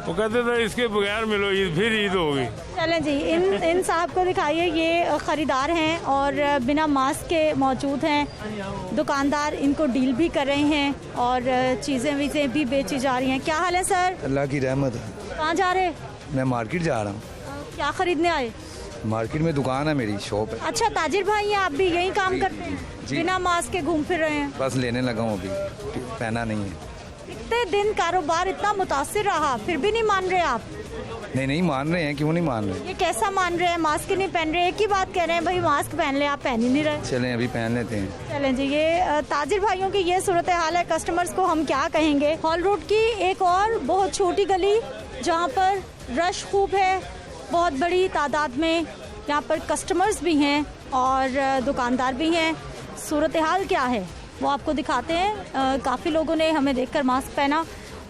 वो कहते थे इसके बगैर मिलो ईद, फिर ईद होगी। चलें जी, इन साहब को दिखाइए, ये खरीदार हैं और बिना मास्क के मौजूद हैं। दुकानदार इनको डील भी कर रहे हैं और चीज़ें भी बेची जा रही हैं। क्या हाल है सर? अल्लाह की रहमत है। कहाँ जा रहे? मैं मार्केट जा रहा हूँ। क्या खरीदने आए? मार्केट में दुकान है, मेरी शॉप है। अच्छा, ताजिर भाई हैं आप भी, यही काम करते हैं? बिना मास्क के घूम फिर रहे हैं? बस लेने लगा हूँ, अभी पहना नहीं है। इतने दिन कारोबार इतना मुतासिर रहा, फिर भी नहीं मान रहे आप? नहीं मान रहे हैं, क्यों नहीं मान रहे? ये कैसा मान रहे हैं? मास्क नहीं पहन रहे, एक ही बात कह रहे हैं भाई मास्क पहन ले, आप पहन ही नहीं रहे। चलें अभी पहन लेते हैं। चलें जी, ये ताजिर भाइयों की ये सूरत हाल है। कस्टमर्स को हम क्या कहेंगे। हॉल रोड की एक और बहुत छोटी गली जहाँ पर रश खूब है, बहुत बड़ी तादाद में यहाँ पर कस्टमर्स भी हैं और दुकानदार भी हैं। सूरत हाल क्या है वो आपको दिखाते हैं। काफ़ी लोगों ने हमें देखकर मास्क पहना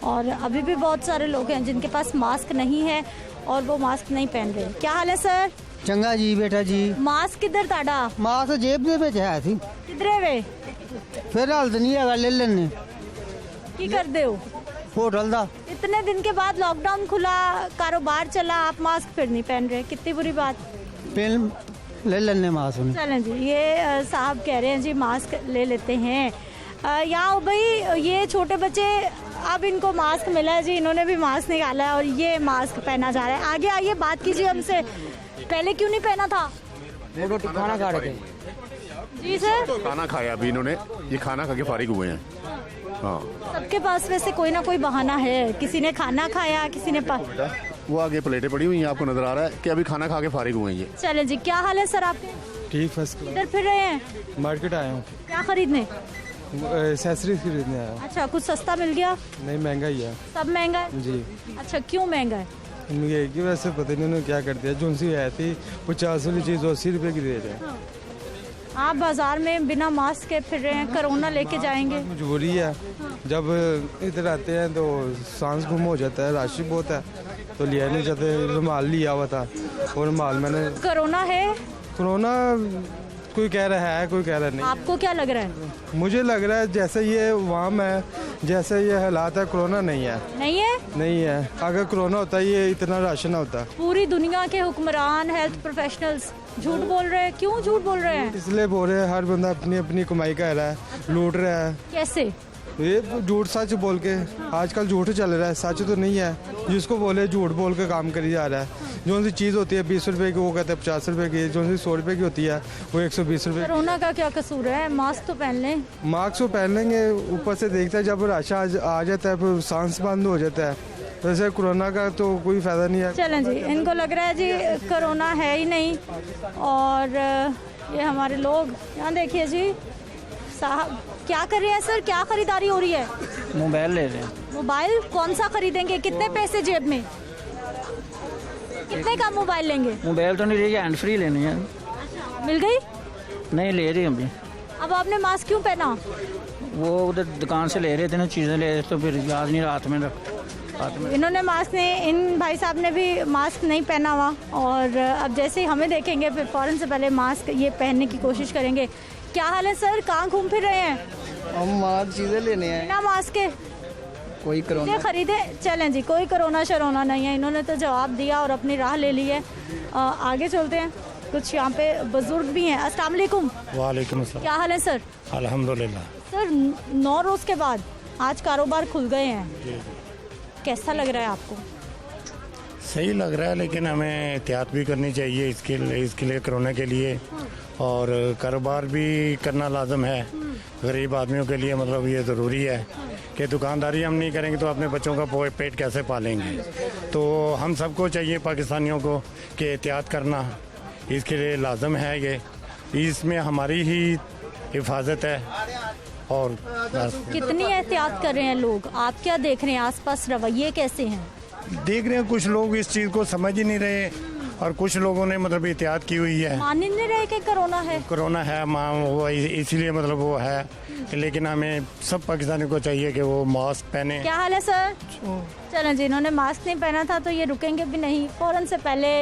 और अभी भी बहुत सारे लोग हैं जिनके पास मास्क नहीं है और वो मास्क नहीं पहन रहे। क्या हाल है सर? चंगा जी बेटा जी। मास्क किधर ताड़ा? मास्क जेब में भेजा थी। किधरे वे? फिर हाल तो नहीं है, ले लेने की कर दे हो होटल दा। इतने दिन के बाद लॉकडाउन खुला, कारोबार चला, आप मास्क फिर नहीं पहन रहे, कितनी बुरी बात। पेन ले लेने मास्क। चलें जी, ये साहब कह रहे हैं जी मास्क ले लेते हैं। यहाँ भाई ये छोटे बच्चे, अब इनको मास्क मिला है जी, इन्होंने भी मास्क निकाला है और ये मास्क पहना जा रहा है। आगे आइए, बात कीजिए हमसे, पहले क्यों नहीं पहना था? रोटी खाना खा रहे थे जी सर। खाना खाया अभी इन्होंने, ये खाना खा के फारिग हुए हैं। हाँ, सबके पास वैसे कोई ना कोई बहाना है, किसी ने खाना खाया, किसी ने वो आगे प्लेटें पड़ी हुई हैं, आपको नजर आ रहा है कि अभी खाना खा के फारिग हुए हैं ये। चले जी, क्या हाल है सर आपके? ठीक, फर्स्ट क्लास। इधर फिर रहे हैं? मार्केट आया हूँ। क्या खरीदने? एक्सेसरीज खरीदने आया। अच्छा, कुछ सस्ता मिल गया? नहीं, महंगा ही है। सब महंगा है जी। अच्छा, क्यों महंगा है? ये कि वैसे पता नहीं उन्होंने क्या कर दिया, जो उनसी है थी 50 वाली चीज़ 80 रुपये की दे रहे हैं। आप बाजार में बिना मास्क के फिर रहे हैं, कोरोना लेके जाएंगे। मजबूरी है, जब इधर आते हैं तो सांस गुम हो जाता है, राशि बहुत है तो लिया नहीं चाहते। रुमाल लिया हुआ था और रुमाल मैंने। कोरोना है? कोरोना कोई कह रहा है, कोई कह रहा नहीं। आपको क्या लग रहा है? मुझे लग रहा है जैसे ये वाम है, जैसे ये हालात है, कोरोना नहीं है। नहीं है? नहीं है। अगर कोरोना होता ये इतना राशन ना होता। पूरी दुनिया के हुक्मरान, हेल्थ प्रोफेशनल्स झूठ बोल रहे हैं। क्यों झूठ बोल रहे हैं? इसलिए बोल रहे हैं, हर बंदा अपनी अपनी कमाई कर रहा है, लूट रहा है। कैसे? ये झूठ सच बोल के, आजकल झूठ चल रहा है, सच तो नहीं है। जिसको बोले झूठ बोल के काम करी जा रहा है। जो सी चीज़ होती है 20 रुपए की, वो कहते हैं 50 रुपए की। जो सी 100 रुपए की होती है वो 120 रुपए। कोरोना का क्या कसूर है? मास्क तो पहन लें। मास्क तो पहन लेंगे, ऊपर से देखते हैं जब राशन आ जाता है, फिर सांस बंद हो जाता है, वैसे कोरोना का तो कोई फ़ायदा नहीं है। चलें जी, इनको लग रहा है जी कोरोना है ही नहीं। और ये हमारे लोग यहाँ देखिए जी, साहब क्या कर रहे हैं सर, क्या खरीदारी हो रही है? मोबाइल ले रहे हैं। मोबाइल कौन सा खरीदेंगे, कितने पैसे जेब में, कितने का मोबाइल लेंगे? मोबाइल तो नहीं लेंगे, हैंड फ्री लेनी है। मिल गई? नहीं ले रही अभी। अब आपने मास्क क्यों पहना? वो उधर दुकान से ले रहे थे ना, चीज़ें ले रहे थे, तो फिर याद नहीं रात में इन्होंने मास्क नहीं, इन भाई साहब ने भी मास्क नहीं पहना हुआ। और अब जैसे ही हमें देखेंगे फिर फ़ौरन से पहले मास्क ये पहनने की कोशिश करेंगे। क्या हाल है सर, कहाँ घूम फिर रहे हैं? हम मास्क चीज़ें लेने हैं। बिना मास्क के कोई कोरोना खरीदे? चलें जी, कोई कोरोना शरोना नहीं है। इन्होंने तो जवाब दिया और अपनी राह ले ली है। आगे चलते हैं, कुछ यहाँ पे बुजुर्ग भी हैं। अस्सलाम वालेकुम। वालेकुम अस्सलाम। क्या हाल है सर? अल्हम्दुलिल्लाह। सर 9 रोज़ के बाद आज कारोबार खुल गए हैं, कैसा लग रहा है आपको? सही लग रहा है, लेकिन हमें एहतियात भी करनी चाहिए इसके लिए कोरोना के लिए, और कारोबार भी करना लाजम है गरीब आदमियों के लिए। मतलब ये ज़रूरी है कि दुकानदारी हम नहीं करेंगे तो अपने बच्चों का पेट कैसे पालेंगे। तो हम सबको चाहिए, पाकिस्तानियों को, कि एहतियात करना इसके लिए लाजम है। ये इसमें हमारी ही हिफाजत है। और कितनी एहतियात कर रहे हैं लोग? आप क्या देख रहे हैं, आसपास रवैये कैसे हैं? देख रहे हैं कुछ लोग इस चीज़ को समझ ही नहीं रहे, और कुछ लोगों ने मतलब एहतियात की हुई है। मान ही नहीं रहे कि कोरोना है। कोरोना है माँ, वो इसीलिए मतलब वो है। लेकिन हमें सब पाकिस्तानियों को चाहिए कि वो मास्क पहने। क्या हाल है सर? चलें जी, इन्होंने मास्क नहीं पहना था तो ये रुकेंगे भी नहीं, फ़ौरन से पहले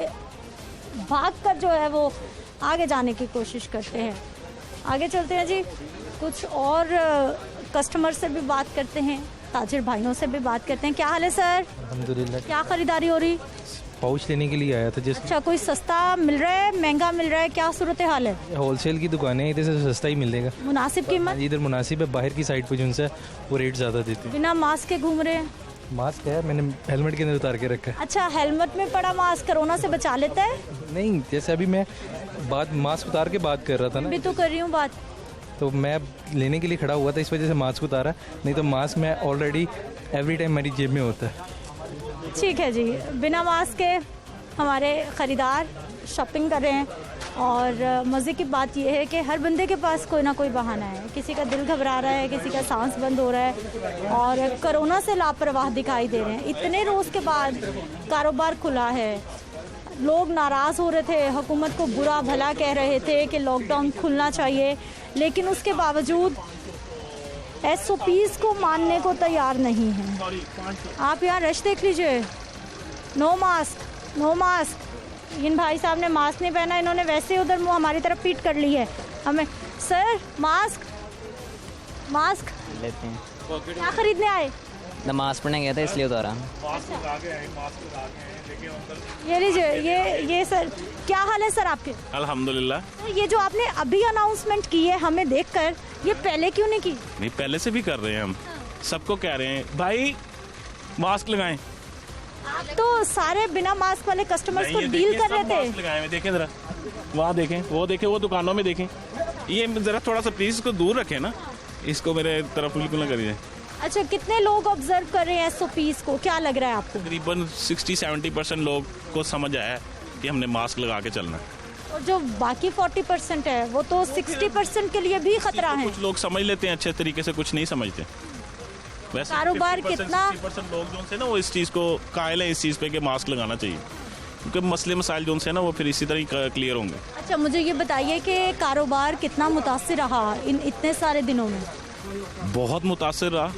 भाग कर जो है वो आगे जाने की कोशिश करते हैं। आगे चलते हैं जी, कुछ और कस्टमर से भी बात करते हैं, ताजिर भाइयों से भी बात करते हैं। क्या हाल है सर? अल्हम्दुलिल्लाह। क्या खरीदारी हो रही? पाउच लेने के लिए आया था। जिस अच्छा, कोई सस्ता मिल रहा है, महंगा मिल रहा है, क्या सूरत हाल है? होलसेल की दुकान है, इधर से सस्ता ही मिलेगा। मुनासिब कीमत? इधर मुनासिब है, बाहर की साइड पे जो है वो रेट ज़्यादा देते हैं। बिना मास्क के घूम रहे हैं? मास्क है, मैंने हेलमेट के अंदर उतार के रखा है। अच्छा, हेलमेट में पड़ा मास्क कोरोना से बचा लेता है? नहीं, जैसे अभी मैं मास्क उतार के बात कर रहा था ना, भी तो कर रही हूँ बात। तो मैं लेने के लिए खड़ा हुआ था, इस वजह से मास्क उतारा, नहीं तो मास्क मैं ऑलरेडी एवरी टाइम मेरी जेब में होता है। ठीक है जी, बिना मास्क के हमारे ख़रीदार शॉपिंग कर रहे हैं। और मज़े की बात यह है कि हर बंदे के पास कोई ना कोई बहाना है। किसी का दिल घबरा रहा है, किसी का सांस बंद हो रहा है, और कोरोना से लापरवाह दिखाई दे रहे हैं। इतने रोज़ के बाद कारोबार खुला है, लोग नाराज़ हो रहे थे, हुकूमत को बुरा भला कह रहे थे कि लॉकडाउन खुलना चाहिए, लेकिन उसके बावजूद SOPs को मानने को तैयार नहीं है। आप यहाँ रश देख लीजिए, नो मास्क, नो मास्क। इन भाई साहब ने मास्क नहीं पहना, इन्होंने वैसे उधर मुँह हमारी तरफ पीट कर ली है हमें। सर मास्क, मास्क लेते हैं। क्या खरीदने आए? नमाज पढ़ने गया था इसलिए उतारा। ये लीजिए, ये सर, क्या हाल है सर आपके? अल्हम्दुलिल्लाह। ये जो आपने अभी अनाउंसमेंट की है हमें देखकर, ये पहले क्यों नहीं की? नहीं, पहले से भी कर रहे हैं हम, सबको कह रहे हैं भाई मास्क लगाएं। आप तो सारे बिना मास्क वाले कस्टमर्स को डील कर रहे थे। लगाए हुए देखें जरा, वहाँ देखें, वो देखें, वो दुकानों में देखें। ये जरा थोड़ा सा प्लीज इसको दूर रखें ना, इसको मेरे तरफ बिल्कुल ना करिए। अच्छा, कितने लोग ऑब्जर्व कर रहे हैं SOPs को, क्या लग रहा है आपको? तकरीबन 60-70% लोग को समझ आया है कि हमने मास्क लगा के चलना है। और जो बाकी 40% है वो तो 60% के लिए भी खतरा है। कुछ लोग समझ लेते हैं अच्छे तरीके से, कुछ नहीं समझते। वैसे कारोबार कितना 60% लोग जो से ना वो इस चीज़ को कायल है, इस चीज़ पे कि मास्क लगाना चाहिए, क्योंकि मसले मसाइल जो से ना वो फिर इसी तरह क्लियर होंगे। अच्छा, मुझे ये बताइए कि कारोबार कितना मुतासिर रहा इन इतने सारे दिनों में? बहुत मुतासिर रहा।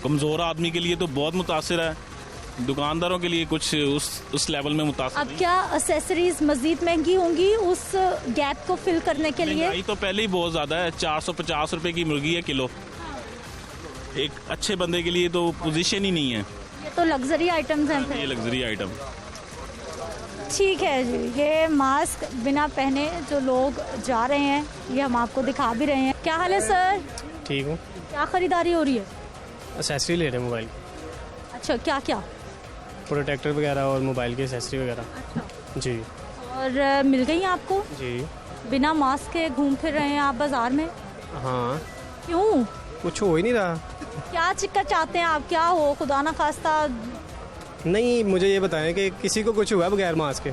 कमज़ोर आदमी के लिए तो बहुत मुतासिर है, दुकानदारों के लिए कुछ उस लेवल में मुतासिर। अब क्या एक्सेसरीज मजीद महंगी होंगी उस गैप को फिल करने के लिए? महंगाई तो पहले ही बहुत ज़्यादा है, 450 रुपए की मुर्गी है किलो। एक अच्छे बंदे के लिए तो पोजीशन ही नहीं है। ये तो लग्जरी आइटम्स हैं। ये लग्जरी आइटम। ठीक है जी, ये मास्क बिना पहने जो लोग जा रहे हैं, ये हम आपको दिखा भी रहे हैं। क्या हाल है सर? ठीक हूँ। क्या खरीदारी हो रही है? एसेसरी ले रहे हैं मोबाइल। अच्छा, क्या क्या? प्रोटेक्टर वगैरह और मोबाइल की एसेसरी वगैरह। अच्छा जी। और मिल गई आपको? जी। बिना मास्क के घूम फिर रहे हैं आप बाजार में? हाँ। क्यों? कुछ हो ही नहीं रहा। क्या चिक्कर चाहते हैं आप, क्या हो? खुदा ना खास्ता नहीं, मुझे ये बताएं कि किसी को कुछ हुआ बगैर मास्क के?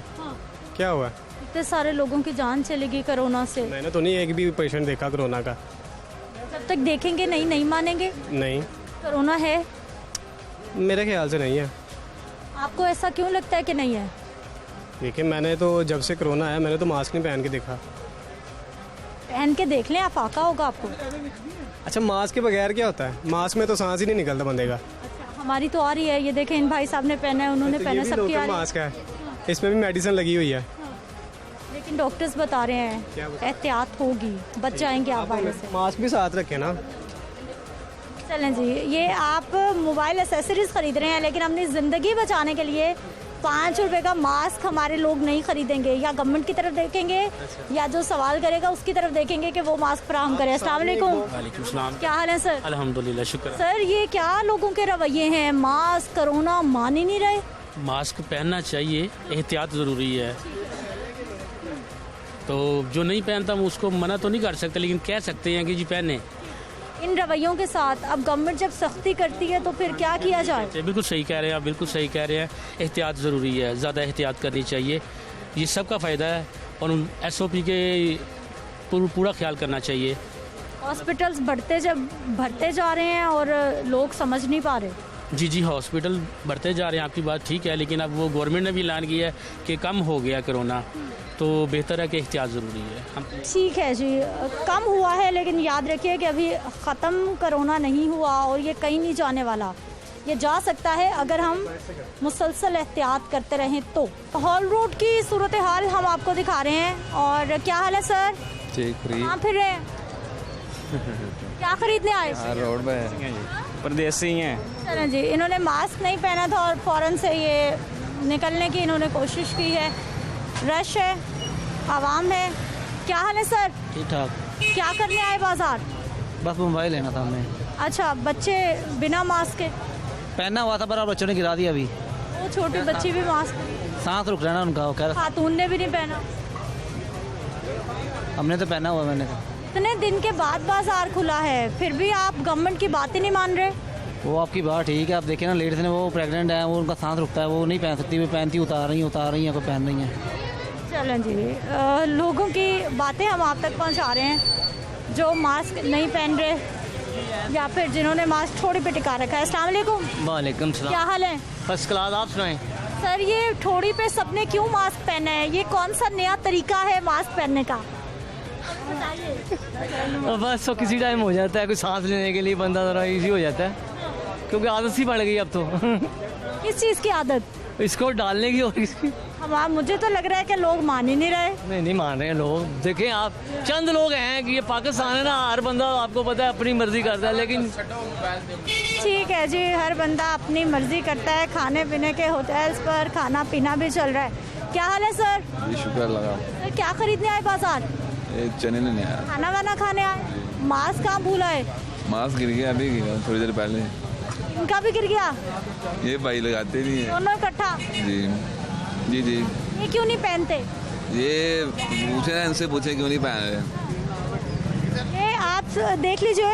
क्या हुआ? इतने सारे लोगों की जान चली गई कोरोना से। मैंने तो नहीं एक भी पेशेंट देखा कोरोना का। जब तक देखेंगे नहीं मानेंगे? नहीं, कोरोना है? मेरे ख्याल से नहीं है। आपको ऐसा क्यों लगता है कि नहीं है? देखिए, मैंने तो जब से कोरोना आया मैंने तो मास्क नहीं पहन के देखा। पहन के देख लें, आफाका होगा आपको। अच्छा, मास्क के बगैर क्या होता है? मास्क में तो सांस ही नहीं निकलता बंदे का। हमारी तो आ रही है, ये देखें इन भाई साहब ने पहना है, उन्होंने तो पहना, सबकी आ रही है। मास्क है, इसमें भी मेडिसिन लगी हुई है। लेकिन डॉक्टर्स बता रहे हैं एहतियात होगी, बच जाएंगे आप वायरस से। मास्क भी साथ रखें ना। चलें जी, ये आप मोबाइल एसेसरीज खरीद रहे हैं, लेकिन अपनी ज़िंदगी बचाने के लिए 5 रुपए का मास्क हमारे लोग नहीं खरीदेंगे। या गवर्नमेंट की तरफ देखेंगे या जो सवाल करेगा उसकी तरफ देखेंगे कि वो मास्क फराहम करे। अस्सलाम वालेकुम। वालेकुम सलाम। क्या हाल है सर? अल्हम्दुलिल्लाह, शुक्र। सर, ये क्या लोगों के रवैये हैं? मास्क कोरोना मान ही नहीं रहे। मास्क पहनना चाहिए, एहतियात ज़रूरी है। तो जो नहीं पहनता हम उसको मना तो नहीं कर सकते, लेकिन कह सकते हैं कि जी पहने। इन रवैयों के साथ अब गवर्नमेंट जब सख्ती करती है तो फिर क्या किया जाए? बिल्कुल सही कह रहे हैं आप, बिल्कुल सही कह रहे हैं। एहतियात ज़रूरी है, ज़्यादा एहतियात करनी चाहिए, ये सबका फ़ायदा है। और उन SOP के पूरा ख्याल करना चाहिए। हॉस्पिटल्स भरते जा रहे हैं और लोग समझ नहीं पा रहे। जी, हॉस्पिटल बढ़ते जा रहे हैं, आपकी बात ठीक है, लेकिन अब वो गवर्नमेंट ने भी ऐलान किया है कि कम हो गया कोरोना, तो बेहतर है कि एहतियात ज़रूरी है। हम ठीक है जी, कम हुआ है, लेकिन याद रखिए कि अभी ख़त्म कोरोना नहीं हुआ और ये कहीं नहीं जाने वाला। ये जा सकता है अगर हम मुसलसल एहतियात करते रहें तो। हॉल रोड की सूरत हाल हम आपको दिखा रहे हैं। और क्या हाल है सर? कहाँ फिर रहे हैं? क्या खरीदने आए? रोड में परदेसी हैं। चलें जी, इन्होंने मास्क नहीं पहना था और फ़ौरन से ये निकलने की इन्होंने कोशिश की है। रश है, आवाम है। क्या हाल है सर? ठीक ठाक। क्या करने आए बाजार? बस मोबाइल लेना था हमें। अच्छा, बच्चे बिना मास्क के? पहना हुआ था पर बच्चों ने गिरा दिया अभी। वो छोटी बच्ची भी मास्क? सांस रुक रहा ना उनका। वो कह रहा खातून ने भी नहीं पहना? हमने तो पहना हुआ। मैंने तो इतने दिन के बाद बाजार खुला है, फिर भी आप गवर्नमेंट की बातें नहीं मान रहे। वो आपकी बात ठीक है। आप देखें ना, लेडीज ने वो प्रेग्नेंट है, वो उनका सांस रुकता है, वो नहीं पहन सकती। वो पहनती उतार रही हैं, कोई पहन रही हैं। चलें जी, लोगों की बातें हम आप तक पहुंचा रहे हैं जो मास्क नहीं पहन रहे या फिर जिन्होंने मास्क ठोड़ी पे टिका रखा है। अस्सलाम वालेकुम। वालेकुम सलाम। क्या हाल है? First class. आप सुनाएं सर, ये ठोड़ी पे सबने क्यों मास्क पहना है? ये कौन सा नया तरीका है मास्क पहनने का? बस तो किसी टाइम हो जाता है, कोई सांस लेने के लिए बंदा ज़रा इजी हो जाता है, क्योंकि आदत सी पड़ गई अब तो। किस चीज़ की आदत? इसको डालने की और इसकी। मुझे तो लग रहा है कि लोग मान ही नहीं रहे। नहीं मान रहे हैं लोग। देखें आप, चंद लोग हैं कि ये पाकिस्तान है ना, हर बंदा आपको पता है अपनी मर्जी करता है। लेकिन ठीक है जी, हर बंदा अपनी मर्जी करता है। खाने पीने के होटल्स पर खाना पीना भी चल रहा है। क्या हाल है सर? जी शुक्र लगा। सर, क्या खरीदने आए बाजार? चने नहीं आया। खाना वाना खाने आए? मास्क कहाँ भूला है? मास्क गिर गया अभी, थोड़ी देर पहले। इनका भी गिर गया? ये भाई लगाते नहीं है। दोनों इकट्ठा? जी। ये क्यों नहीं पहनते? ये पूछे ना, इनसे पूछे क्यों नहीं पहन रहे। ये आप देख लीजिए,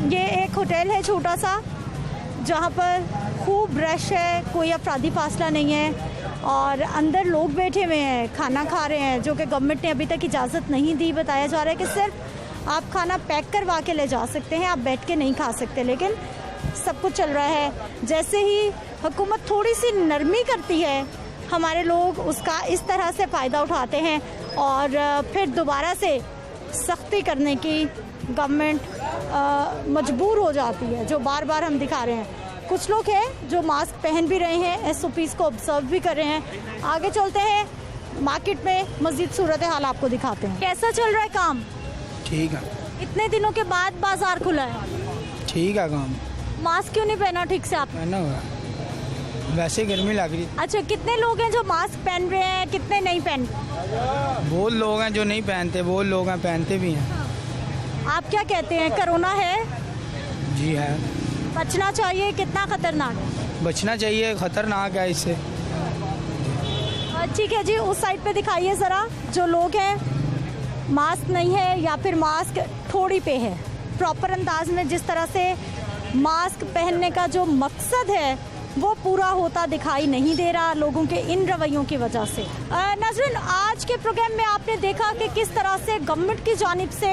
ये एक होटल है छोटा सा जहाँ पर खूब रश है, कोई अफराधी फासला नहीं है और अंदर लोग बैठे हुए हैं, खाना खा रहे हैं, जो कि गवर्नमेंट ने अभी तक इजाज़त नहीं दी। बताया जा रहा है कि सिर्फ आप खाना पैक करवा के ले जा सकते हैं, आप बैठ के नहीं खा सकते, लेकिन सब कुछ चल रहा है। जैसे ही हुकूमत थोड़ी सी नरमी करती है, हमारे लोग उसका इस तरह से फ़ायदा उठाते हैं और फिर दोबारा से सख्ती करने की गवर्नमेंट मजबूर हो जाती है, जो बार बार हम दिखा रहे हैं। कुछ लोग हैं जो मास्क पहन भी रहे हैं, SOPs को ऑब्जर्व भी कर रहे हैं। आगे चलते हैं, मार्केट में मज़ीद सूरत हाल आपको दिखाते हैं। कैसा चल रहा है काम? ठीक है। इतने दिनों के बाद बाजार खुला है। ठीक है काम। मास्क क्यों नहीं पहना ठीक से? आप पहना हुआ, वैसे गर्मी लग रही। अच्छा, कितने लोग हैं जो मास्क पहन रहे हैं, कितने नहीं पहन? बहुत लोग हैं जो नहीं पहनते, बहुत लोग हैं पहनते भी हैं। आप क्या कहते हैं, कोरोना है? जी है। बचना चाहिए? कितना खतरनाक? बचना चाहिए, खतरनाक है इससे। ठीक है जी, उस साइड पे दिखाइए ज़रा, जो लोग हैं मास्क नहीं है या फिर मास्क थोड़ी पे है। प्रॉपर अंदाज में जिस तरह से मास्क पहनने का जो मकसद है वो पूरा होता दिखाई नहीं दे रहा लोगों के इन रवैयों की वजह से। नाज़रीन, आज के प्रोग्राम में आपने देखा कि किस तरह से गवर्नमेंट की जानिब से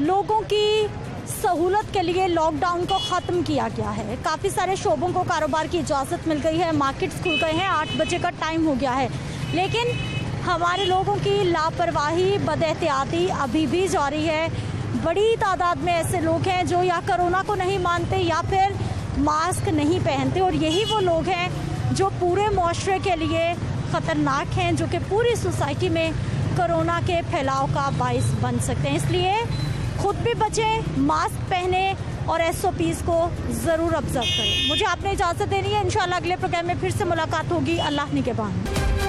लोगों की सहूलत के लिए लॉकडाउन को ख़त्म किया गया है। काफ़ी सारे शोबों को कारोबार की इजाज़त मिल गई है, मार्केट्स खुल गए हैं, 8 बजे का टाइम हो गया है, लेकिन हमारे लोगों की लापरवाही, बदएहतियाती अभी भी जारी है। बड़ी तादाद में ऐसे लोग हैं जो या कोरोना को नहीं मानते या फिर मास्क नहीं पहनते, और यही वो लोग हैं जो पूरे मुआशरे के लिए ख़तरनाक हैं, जो कि पूरी सोसाइटी में कोरोना के फैलाव का बाइस बन सकते हैं। इसलिए खुद भी बचें, मास्क पहने और SOPs को ज़रूर ऑब्जर्व करें। मुझे आपने इजाज़त देनी है। इंशाल्लाह अगले प्रोग्राम में फिर से मुलाकात होगी। अल्लाह निगहबान।